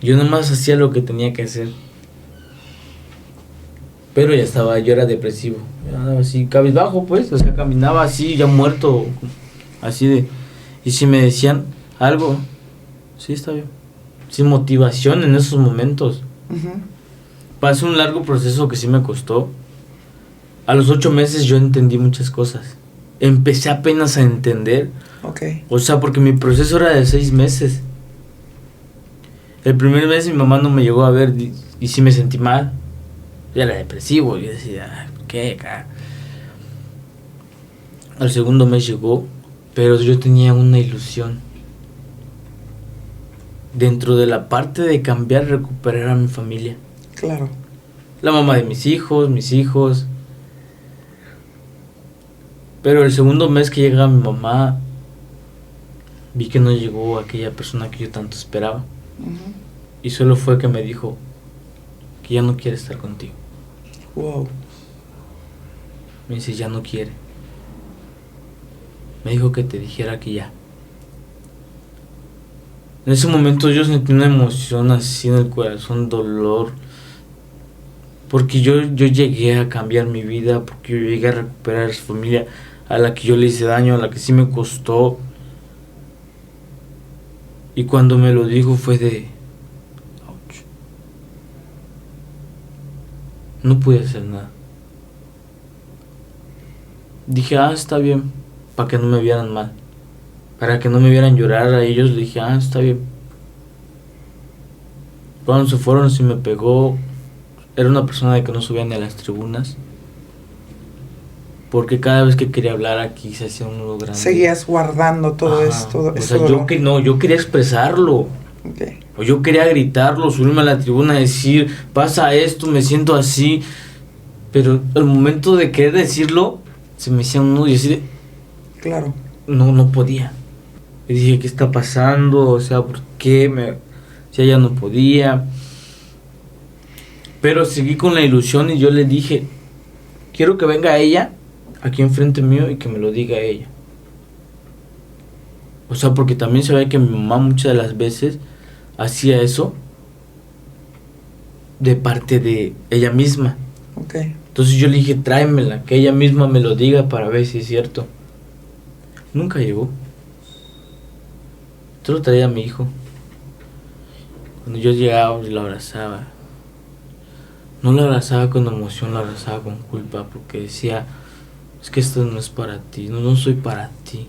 Yo nada más hacía lo que tenía que hacer. Pero ya estaba, yo era depresivo. Yo andaba así, cabizbajo, pues. O sea, caminaba así, ya muerto. Así de... Y si me decían algo, sí, está bien. Sin motivación en esos momentos. Uh-huh. Pasé un largo proceso que sí me costó. A los 8 meses yo entendí muchas cosas. Empecé apenas a entender. Okay. O sea, porque mi proceso era de 6 meses. El primer mes mi mamá no me llegó a ver y sí me sentí mal. Yo era depresivo, yo decía, ¿qué? Al segundo mes llegó, pero yo tenía una ilusión. Dentro de la parte de cambiar, recuperar a mi familia. Claro. La mamá de mis hijos. Pero el segundo mes que llega mi mamá, vi que no llegó aquella persona que yo tanto esperaba. Uh-huh. Y solo fue que me dijo que ya no quiere estar contigo. Wow. Me dice, ya no quiere. Me dijo que te dijera que ya. En ese momento yo sentí una emoción así en el corazón, dolor. Porque yo llegué a cambiar mi vida, porque yo llegué a recuperar a su familia a la que yo le hice daño, a la que sí me costó. Y cuando me lo dijo fue de... ouch. No pude hacer nada. Dije, está bien, para que no me vieran mal. Para que no me vieran llorar a ellos, le dije, está bien. Cuando se fueron sí me pegó. Era una persona de que no subía ni a las tribunas. Porque cada vez que quería hablar aquí se hacía un nudo grande. Seguías guardando todo esto. O sea, yo quería expresarlo. Okay. O yo quería gritarlo, subirme a la tribuna, decir, pasa esto, me siento así. Pero al momento de querer decirlo, se me hacía un nudo y así de... Claro. No podía. Y dije, ¿qué está pasando? O sea, ¿por qué? Si ella no podía. Pero seguí con la ilusión y yo le dije, quiero que venga ella aquí enfrente mío y que me lo diga ella. O sea, porque también se ve que mi mamá muchas de las veces hacía eso de parte de ella misma. Okay. Entonces yo le dije, tráemela, que ella misma me lo diga para ver si es cierto. Nunca llegó. Solo traía a mi hijo. Cuando yo llegaba y lo abrazaba, no lo abrazaba con emoción, lo abrazaba con culpa, porque decía, es que esto no es para ti, no soy para ti.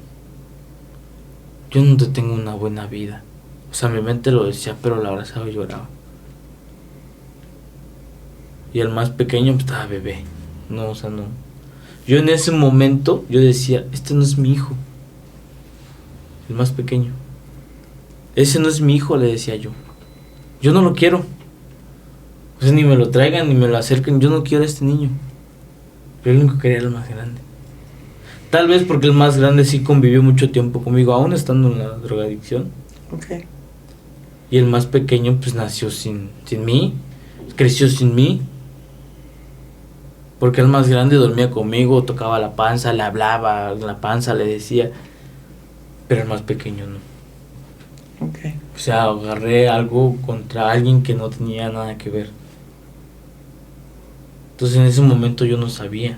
Yo no te tengo una buena vida. O sea, mi mente lo decía, pero lo abrazaba y lloraba. Y el más pequeño pues, estaba bebé. No, o sea, no. Yo en ese momento, yo decía, este no es mi hijo. El más pequeño. Ese no es mi hijo, le decía yo. Yo no lo quiero. O sea, ni me lo traigan, ni me lo acerquen. Yo no quiero a este niño. Pero el único que quería era el más grande. Tal vez porque el más grande sí convivió mucho tiempo conmigo, aún estando en la drogadicción. Okay. Y el más pequeño pues nació sin mí, creció sin mí. Porque el más grande dormía conmigo, tocaba la panza, le hablaba en la panza, le decía. Pero el más pequeño no. Okay. O sea, agarré algo contra alguien que no tenía nada que ver. Entonces en ese momento yo no sabía.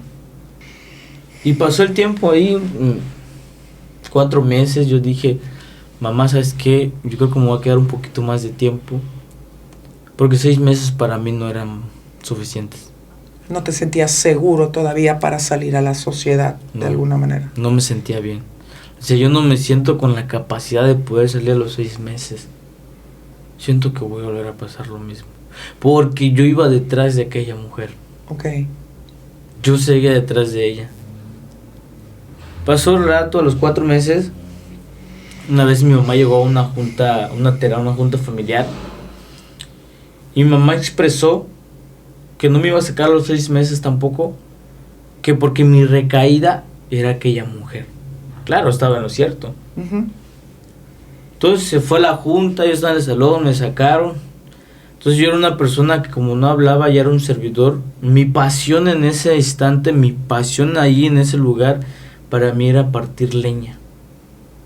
Y pasó el tiempo ahí, 4 meses, yo dije, mamá, ¿sabes qué? Yo creo que me voy a quedar un poquito más de tiempo. Porque 6 meses para mí no eran suficientes. ¿No te sentías seguro todavía para salir a la sociedad de alguna manera? No me sentía bien. O sea, yo no me siento con la capacidad de poder salir a los 6 meses. Siento que voy a volver a pasar lo mismo. Porque yo iba detrás de aquella mujer. Ok. Yo seguía detrás de ella. Pasó el rato, a los 4 meses, una vez mi mamá llegó a una junta, una junta familiar. Y mi mamá expresó que no me iba a sacar a los 6 meses tampoco, que porque mi recaída era aquella mujer. Claro, estaba en lo cierto. Ujú. Entonces se fue a la junta, yo estaba en el salón, me sacaron. Entonces yo era una persona que como no hablaba, ya era un servidor. Mi pasión en ese instante, mi pasión ahí en ese lugar, para mí era partir leña.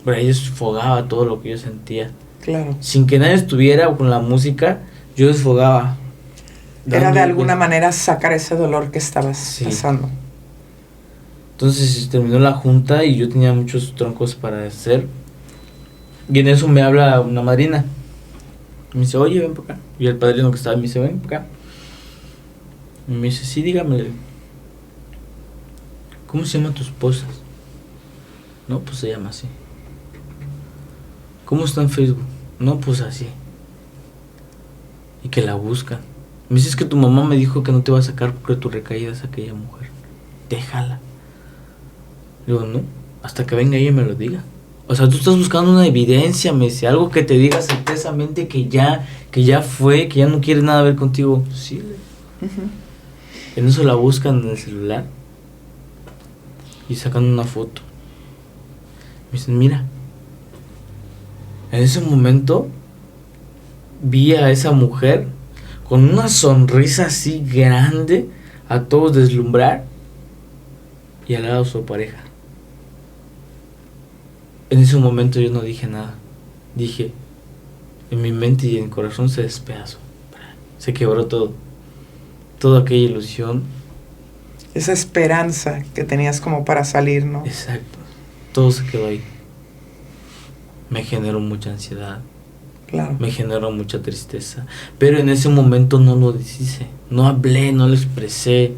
Pero ahí desfogaba todo lo que yo sentía. Claro. Sin que nadie estuviera con la música, yo desfogaba. Era de alguna Pues, manera sacar ese dolor que estabas Sí. pasando. Entonces terminó la junta y yo tenía muchos troncos para hacer. Y en eso me habla una madrina. Me dice, oye, ven por acá. Y el padrino que estaba me dice, ven por acá. Y me dice, sí, dígame. ¿Cómo se llama tu esposa? No, pues se llama así. ¿Cómo está en Facebook? No, pues así. Y que la buscan. Me dice, es que tu mamá me dijo que no te va a sacar porque tu recaída es aquella mujer. Déjala. Digo, no, hasta que venga ella y me lo diga. O sea, tú estás buscando una evidencia, me dice, algo que te diga certezamente que ya fue, que ya no quiere nada ver contigo. Sí. Ujú. En eso la buscan en el celular y sacan una foto. Me dicen, mira. En ese momento vi a esa mujer con una sonrisa así grande, a todos deslumbrar, y al lado su pareja. En ese momento yo no dije nada. Dije, en mi mente y en el corazón se despedazó. Se quebró todo. Toda aquella ilusión. Esa esperanza que tenías como para salir, ¿no? Exacto. Todo se quedó ahí. Me generó mucha ansiedad. Claro. Me generó mucha tristeza. Pero en ese momento no lo deshice. No hablé, no lo expresé.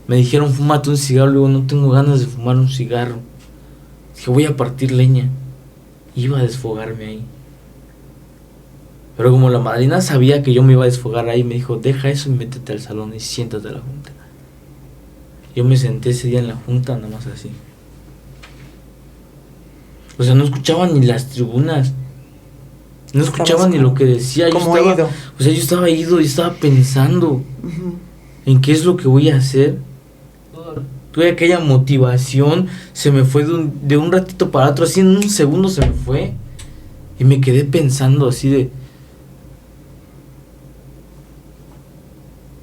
Me dijeron, fúmate un cigarro. Luego, no tengo ganas de fumar un cigarro. Dije, voy a partir leña. Iba a desfogarme ahí. Pero como la madrina sabía que yo me iba a desfogar ahí, me dijo, deja eso y métete al salón y siéntate a la junta. Yo me senté ese día en la junta, nada más así. O sea, no escuchaba ni las tribunas. No escuchaba ni lo que decía. Como yo estaba, ido. O sea, yo estaba ido y estaba pensando Ujú. en qué es lo que voy a hacer. Tuve aquella motivación, se me fue de un ratito para otro, así en un segundo se me fue. Y me quedé pensando así de...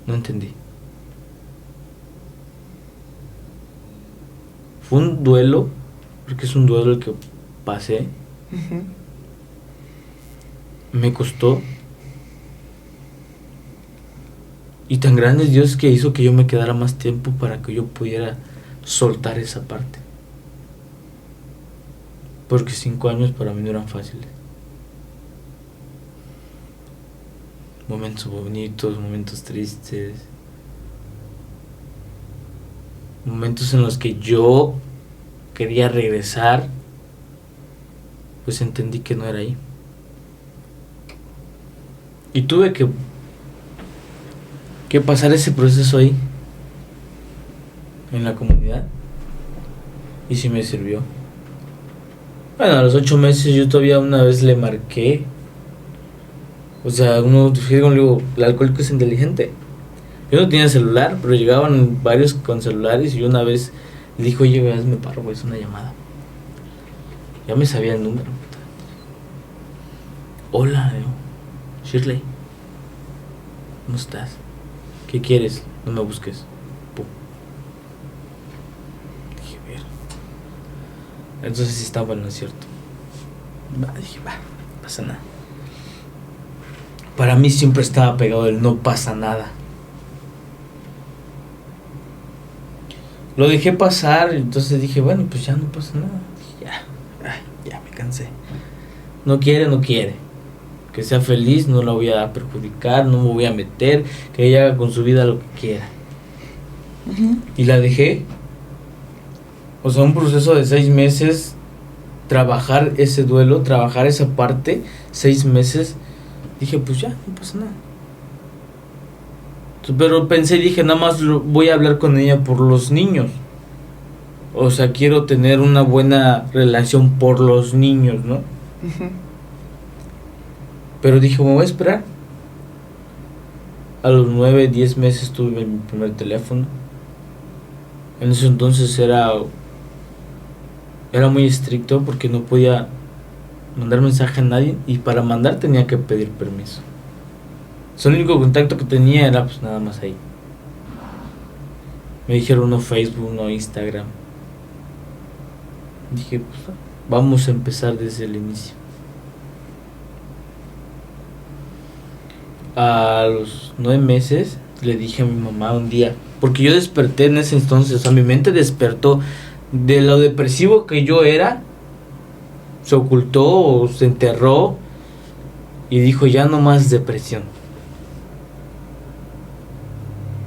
No entendí. Fue un duelo, porque es un duelo el que pasé. Ujú. Me costó. Y tan grande es Dios que hizo que yo me quedara más tiempo para que yo pudiera soltar esa parte. Porque 5 años para mí no eran fáciles. Momentos bonitos, momentos tristes. Momentos en los que yo quería regresar. Pues entendí que no era ahí. Y tuve que pasar ese proceso ahí, en la comunidad. Y sí me sirvió. Bueno, a los 8 meses yo todavía una vez le marqué. O sea, digo, el alcohólico es inteligente. Yo no tenía celular, pero llegaban varios con celulares. Y una vez le dijo, oye, hazme paro, es una llamada. Ya me sabía el número. Hola, digo, Shirley, ¿cómo estás? ¿Qué quieres? No me busques. Pum. Dije, ver. Entonces sí estaba en lo cierto. Dije, no pasa nada. Para mí siempre estaba pegado el no pasa nada. Lo dejé pasar, entonces dije, bueno, pues ya no pasa nada. Dije, ya me cansé. No quiere. Que sea feliz, no la voy a perjudicar, no me voy a meter, que ella haga con su vida lo que quiera. Ujú. Y la dejé. O sea, un proceso de 6 meses, trabajar ese duelo, trabajar esa parte, 6 meses. Dije, pues ya, no pasa nada. Pero pensé, dije, nada más voy a hablar con ella por los niños. O sea, quiero tener una buena relación por los niños, ¿no? Ujú. Pero dije, me voy a esperar. A los 9, 10 meses tuve mi primer teléfono. En ese entonces era muy estricto porque no podía mandar mensaje a nadie. Y para mandar tenía que pedir permiso. El único contacto que tenía era pues nada más ahí. Me dijeron no Facebook, no Instagram. Dije, pues vamos a empezar desde el inicio. A los 9 meses le dije a mi mamá un día, porque yo desperté en ese entonces, o sea, mi mente despertó de lo depresivo que yo era, se ocultó o se enterró y dijo, ya no más depresión.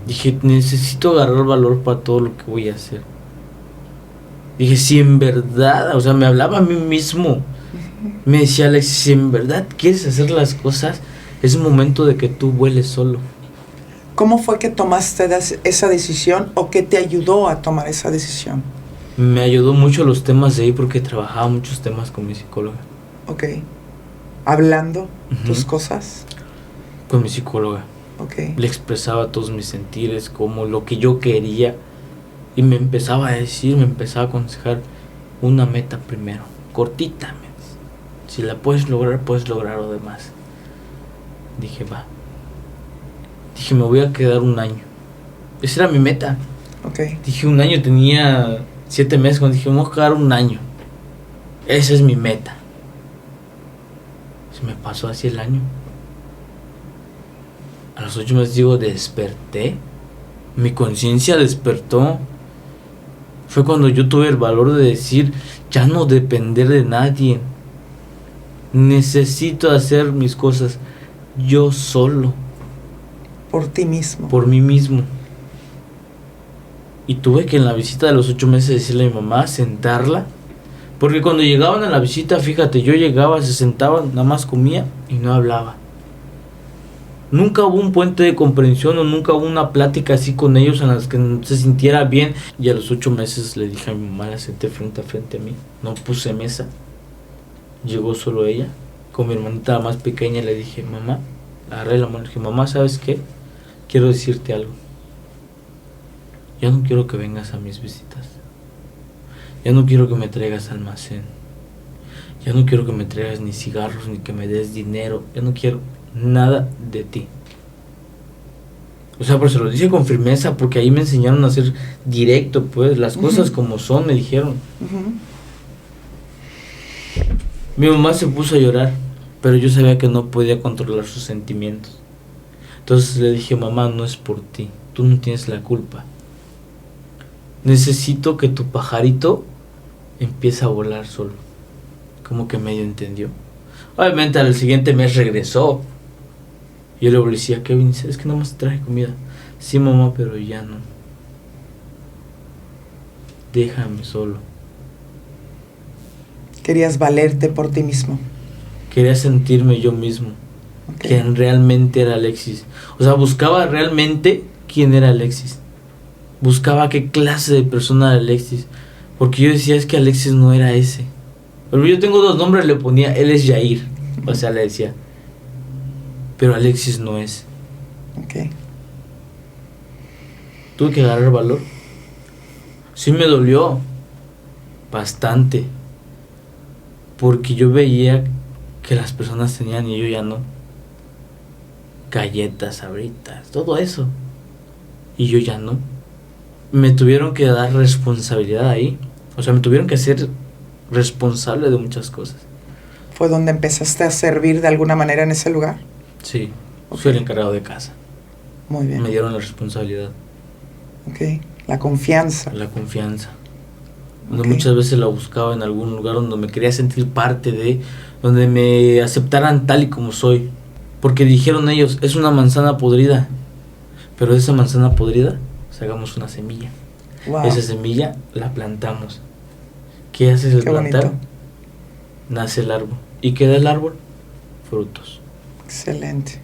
Dije, necesito agarrar valor para todo lo que voy a hacer. Dije, si en verdad, o sea, me hablaba a mí mismo. Me decía, Alex, si en verdad quieres hacer las cosas, es un momento de que tú vueles solo. ¿Cómo fue que tomaste esa decisión o qué te ayudó a tomar esa decisión? Me ayudó mucho los temas de ahí porque trabajaba muchos temas con mi psicóloga. Ok. Hablando tus Ujú. cosas. Con mi psicóloga. Ok. Le expresaba todos mis sentires, como lo que yo quería. Y me empezaba a decir, me empezaba a aconsejar una meta primero. Cortita, me dice. Si la puedes lograr lo demás. Dije, va. Dije, me voy a quedar un año. Esa era mi meta. Ok. Dije, un año, tenía 7 meses cuando dije, me voy a quedar un año. Esa es mi meta. Se me pasó así el año. A los 8 meses digo, desperté. Mi conciencia despertó. Fue cuando yo tuve el valor de decir, ya no depender de nadie. Necesito hacer mis cosas yo solo, Por ti mismo. por mí mismo. Y tuve que en la visita de los 8 meses decirle a mi mamá, sentarla. Porque cuando llegaban a la visita, fíjate, yo llegaba, se sentaban, nada más comía y no hablaba. Nunca hubo un puente de comprensión o nunca hubo una plática así con ellos en las que se sintiera bien. Y a los 8 meses le dije a mi mamá, la senté frente a mí. No puse mesa. Llegó solo ella. Con mi hermanita la más pequeña le dije, mamá, agarré la mano. Le dije, mamá, ¿sabes qué? Quiero decirte algo. Ya no quiero que vengas a mis visitas. Ya no quiero que me traigas almacén. Ya no quiero que me traigas ni cigarros ni que me des dinero. Ya no quiero nada de ti. O sea, pero se lo dije con firmeza porque ahí me enseñaron a ser directo, pues, las cosas como son, me dijeron. Ujú. Mi mamá se puso a llorar, pero yo sabía que no podía controlar sus sentimientos. Entonces le dije, mamá, no es por ti, tú no tienes la culpa. Necesito que tu pajarito empiece a volar solo. Como que medio entendió. Obviamente al siguiente mes regresó. Yo le decía, Kevin, es que no más traje comida. Sí, mamá, pero ya no. Déjame solo. Querías valerte por ti mismo. Quería sentirme yo mismo. Ok. Quién realmente era Alexis. O sea, buscaba realmente quién era Alexis. Buscaba qué clase de persona era Alexis. Porque yo decía, es que Alexis no era ese. Pero yo tengo 2 nombres, le ponía, él es Jair. O sea, le decía. Pero Alexis no es. Ok. Tuve que agarrar valor. Sí me dolió. Bastante. Porque yo veía que las personas tenían y yo ya no. Galletas, sabritas, todo eso. Y yo ya no. Me tuvieron que dar responsabilidad ahí. O sea, me tuvieron que hacer responsable de muchas cosas. ¿Fue donde empezaste a servir de alguna manera en ese lugar? Sí, Ok. soy el encargado de casa. Muy bien. Me dieron la responsabilidad, Ok. La confianza. la confianza. Donde Ok. muchas veces la buscaba en algún lugar donde me quería sentir parte de, donde me aceptaran tal y como soy. Porque dijeron ellos, es una manzana podrida. Pero de esa manzana podrida, sacamos una semilla. Wow. Esa semilla la plantamos. ¿Qué haces al Qué plantar? bonito. Nace el árbol. ¿Y qué da el árbol? Frutos. Excelente.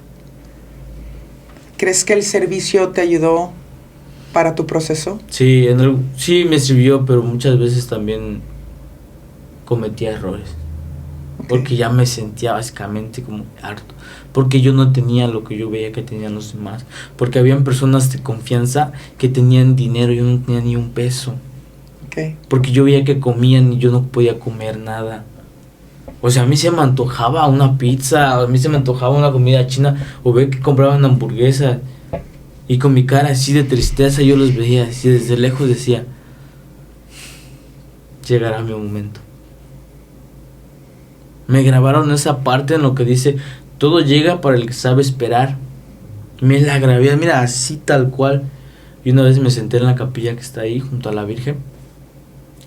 ¿Crees que el servicio te ayudó para tu proceso? Sí, sí me sirvió, pero muchas veces también cometía errores. Okay. Porque ya me sentía básicamente como harto. Porque yo no tenía lo que yo veía que tenían los demás. Porque habían personas de confianza que tenían dinero y yo no tenía ni un peso. Okay. Porque yo veía que comían y yo no podía comer nada. O sea, a mí se me antojaba una pizza, a mí se me antojaba una comida china, o ver que compraban hamburguesa. Y con mi cara así de tristeza yo los veía, así desde lejos decía, llegará mi momento. Me grabaron esa parte en lo que dice, todo llega para el que sabe esperar. Me la grabé, mira, así tal cual. Y una vez me senté en la capilla que está ahí, junto a la Virgen,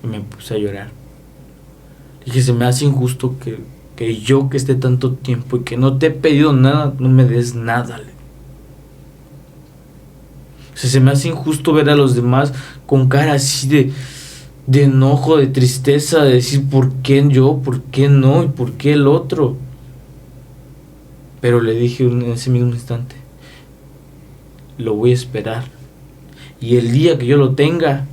y me puse a llorar. Dije, se me hace injusto que yo que esté tanto tiempo y que no te he pedido nada, no me des nada. O sea, se me hace injusto ver a los demás con cara así de enojo, de tristeza, de decir ¿por qué yo? ¿Por qué no? ¿Y por qué el otro? Pero le dije en ese mismo instante, lo voy a esperar. Y el día que yo lo tenga,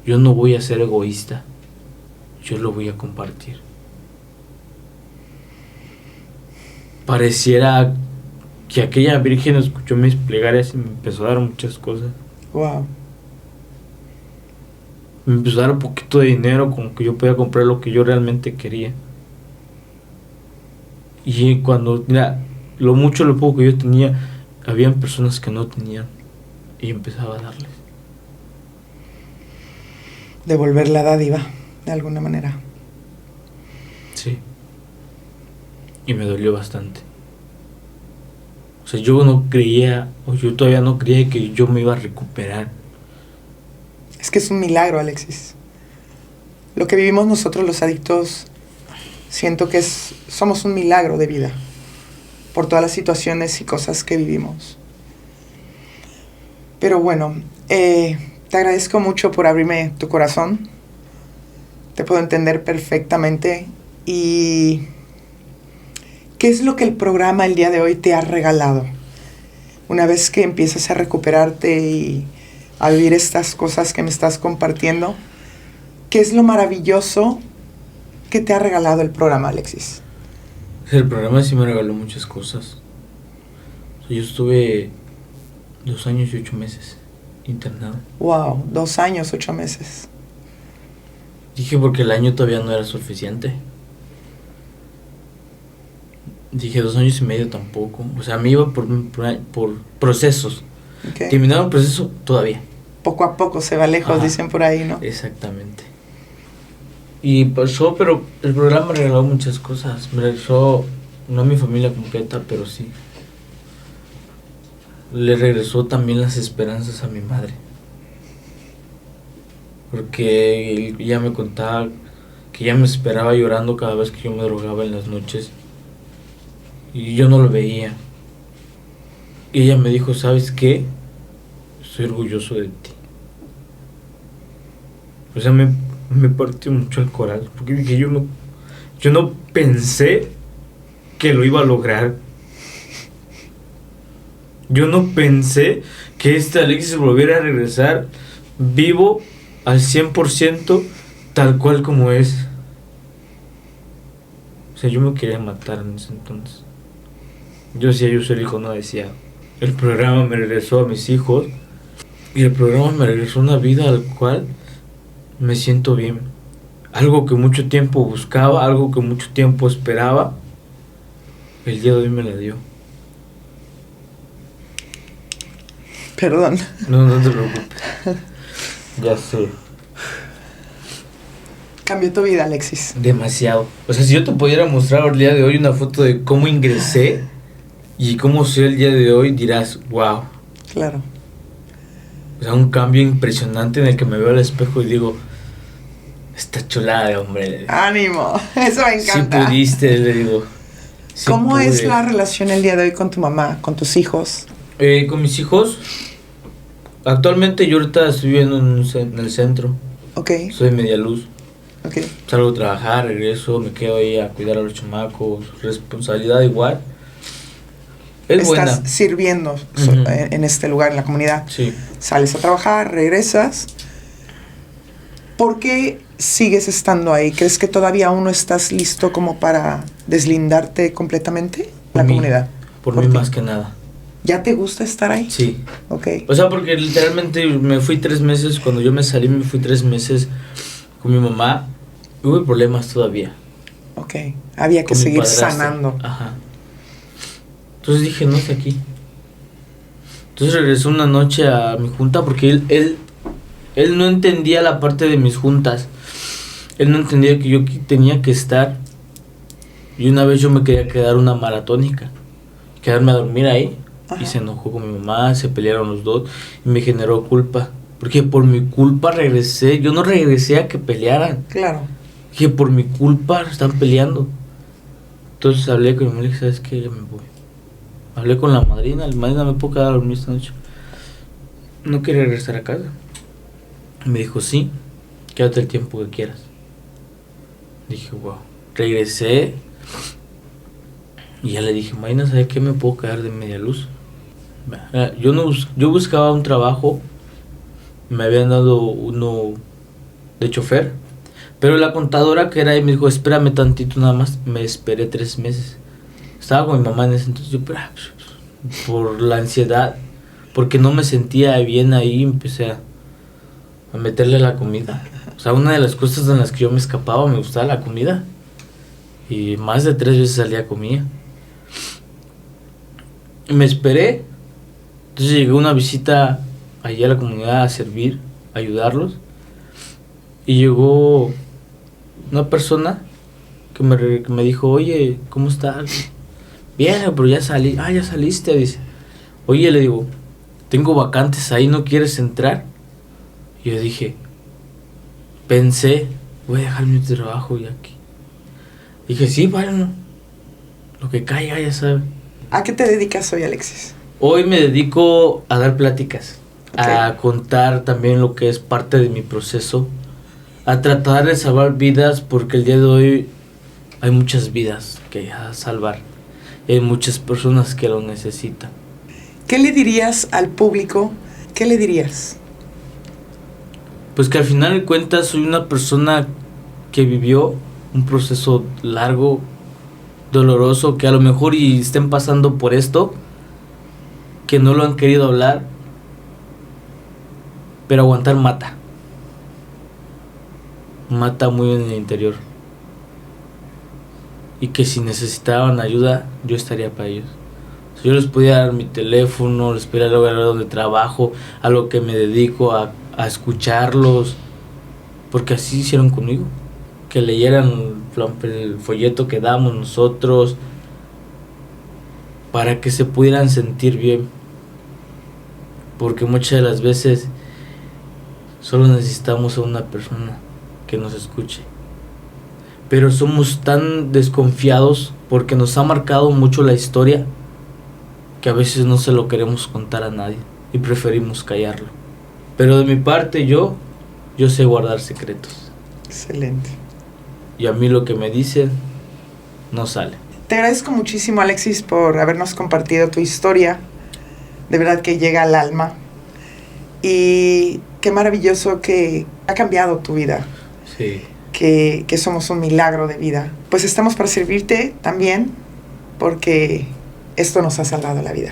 yo no voy a ser egoísta. Yo lo voy a compartir. Pareciera que aquella virgen escuchó mis plegarias y me empezó a dar muchas cosas. Wow. Me empezó a dar un poquito de dinero con que yo podía comprar lo que yo realmente quería. Y cuando, mira, lo mucho, lo poco que yo tenía, habían personas que no tenían. Y empezaba a darles. Devolver la dádiva, de alguna manera. Sí. Y me dolió bastante. O sea, yo no creía, o yo todavía no creía que yo me iba a recuperar. Es que es un milagro, Alexis. Lo que vivimos nosotros los adictos, siento que somos un milagro de vida. Por todas las situaciones y cosas que vivimos. Pero bueno, te agradezco mucho por abrirme tu corazón. Te puedo entender perfectamente. ¿Y qué es lo que el programa el día de hoy te ha regalado? Una vez que empiezas a recuperarte y a vivir estas cosas que me estás compartiendo, ¿qué es lo maravilloso que te ha regalado el programa, Alexis? El programa sí me regaló muchas cosas. O sea, yo estuve 2 años y 8 meses internado. Wow, 2 años, 8 meses. Dije porque el año todavía no era suficiente. Dije 2 años y medio tampoco. O sea, me iba por procesos. Okay. Terminaba el proceso todavía. Poco a poco se va lejos, dicen por ahí, ¿no? Exactamente. Y pasó, pero el programa me regaló muchas cosas. Me regresó, no a mi familia completa, pero sí. Le regresó también las esperanzas a mi madre. Porque ella me contaba que ella me esperaba llorando cada vez que yo me drogaba en las noches. Y yo no lo veía. Y ella me dijo, ¿sabes qué? Estoy orgulloso de ti. O sea, me partió mucho el corazón. Porque dije, yo no pensé que lo iba a lograr. Yo no pensé que Alexis volviera a regresar vivo al 100% tal cual como es. O sea, yo me quería matar en ese entonces. Yo decía, yo soy el hijo, no decía. El programa me regresó a mis hijos y el programa me regresó una vida al cual me siento bien. Algo que mucho tiempo buscaba, algo que mucho tiempo esperaba, el día de hoy me la dio. Perdón. No te preocupes. Ya sé. Cambió tu vida, Alexis. Demasiado. O sea, si yo te pudiera mostrar el día de hoy una foto de cómo ingresé y cómo soy el día de hoy, dirás, wow. Claro. O sea, un cambio impresionante en el que me veo al espejo y digo, esta chulada de hombre. ¡Ánimo! Eso me encanta. Si pudiste, le digo. Sí ¿Cómo pude. es la relación el día de hoy con tu mamá, con tus hijos? Con mis hijos, actualmente yo ahorita estoy viviendo en el centro. Ok. Soy media luz. Ok. Salgo a trabajar, regreso, me quedo ahí a cuidar a los chamacos, responsabilidad igual. Es buena. estás sirviendo en este lugar, en la comunidad. Sí. Sales a trabajar, regresas. ¿Por qué sigues estando ahí? ¿Crees que todavía aún no estás listo como para deslindarte completamente de la comunidad? Por mí ti. más que nada. ¿Ya te gusta estar ahí? Sí. Ok. O sea, porque literalmente me fui 3 meses, cuando yo me salí me fui 3 meses con mi mamá. Hubo problemas todavía. Ok. Había que Con mi seguir padrastro. sanando. Ajá. Entonces dije, no está aquí. Entonces regresé una noche a mi junta porque él no entendía la parte de mis juntas. Él no entendía que yo tenía que estar. Y una vez yo me quería quedar una maratónica. Quedarme a dormir ahí. Ajá. Y se enojó con mi mamá, se pelearon los dos. Y me generó culpa. Porque por mi culpa regresé. Yo no regresé a que pelearan. Claro. Dije, por mi culpa están peleando. Entonces hablé con mi mamá y le dije, ¿sabes qué? Ya me voy. Hablé con la madrina me puedo quedar a dormir esta noche. No quiere regresar a casa. Me dijo, sí, quédate el tiempo que quieras. Dije, wow. Regresé. Y ya le dije, Marina, ¿sabes qué? Me puedo quedar de media luz. Yo buscaba un trabajo. Me habían dado uno de chofer. Pero la contadora que era ahí me dijo, espérame tantito nada más. Me esperé 3 meses. Estaba con mi mamá en ese entonces. Yo, por la ansiedad, porque no me sentía bien ahí, empecé a meterle la comida. O sea, una de las cosas en las que yo me escapaba, me gustaba la comida. Y más de 3 veces al día comía. Y me esperé. Entonces llegué a una visita allí a la comunidad a servir, a ayudarlos. Y llegó una persona que me dijo, oye, ¿cómo estás? Bien, pero ya salí. Ah, ya saliste, dice. Oye, le digo, tengo vacantes ahí, ¿no quieres entrar? Y yo pensé, voy a dejar mi trabajo ya aquí. Dije, sí, bueno, lo que caiga, ya sabes. ¿A qué te dedicas hoy, Alexis? Hoy me dedico a dar pláticas, Okay. a contar también lo que es parte de mi proceso, a tratar de salvar vidas, porque el día de hoy hay muchas vidas que salvar. Y hay muchas personas que lo necesitan. ¿Qué le dirías al público? ¿Qué le dirías? Pues que al final de cuentas soy una persona que vivió un proceso largo, doloroso, que a lo mejor y estén pasando por esto, que no lo han querido hablar, pero aguantar mata. Mata muy en el interior. Y que si necesitaban ayuda, yo estaría para ellos. Yo les podía dar mi teléfono, les podía dar donde trabajo, a lo que me dedico, a escucharlos, porque así hicieron conmigo. Que leyeran el folleto que damos nosotros, para que se pudieran sentir bien. Porque muchas de las veces solo necesitamos a una persona que nos escuche. Pero somos tan desconfiados porque nos ha marcado mucho la historia que a veces no se lo queremos contar a nadie y preferimos callarlo. Pero de mi parte yo sé guardar secretos. Excelente. Y a mí lo que me dicen no sale. Te agradezco muchísimo, Alexis, por habernos compartido tu historia. De verdad que llega al alma. Y qué maravilloso que ha cambiado tu vida. Sí. Que somos un milagro de vida. Pues estamos para servirte también, porque esto nos ha salvado la vida.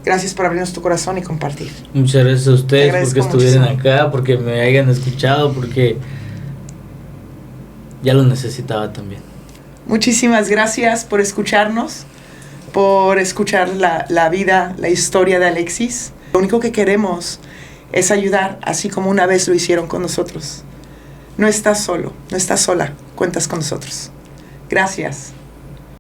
Gracias por abrirnos tu corazón y compartir. Muchas gracias a ustedes porque estuvieron muchísimo acá, porque me hayan escuchado, porque ya lo necesitaba también. Muchísimas gracias por escucharnos, por escuchar la vida, la historia de Alexis. Lo único que queremos es ayudar, así como una vez lo hicieron con nosotros. No estás solo, no estás sola, cuentas con nosotros. Gracias.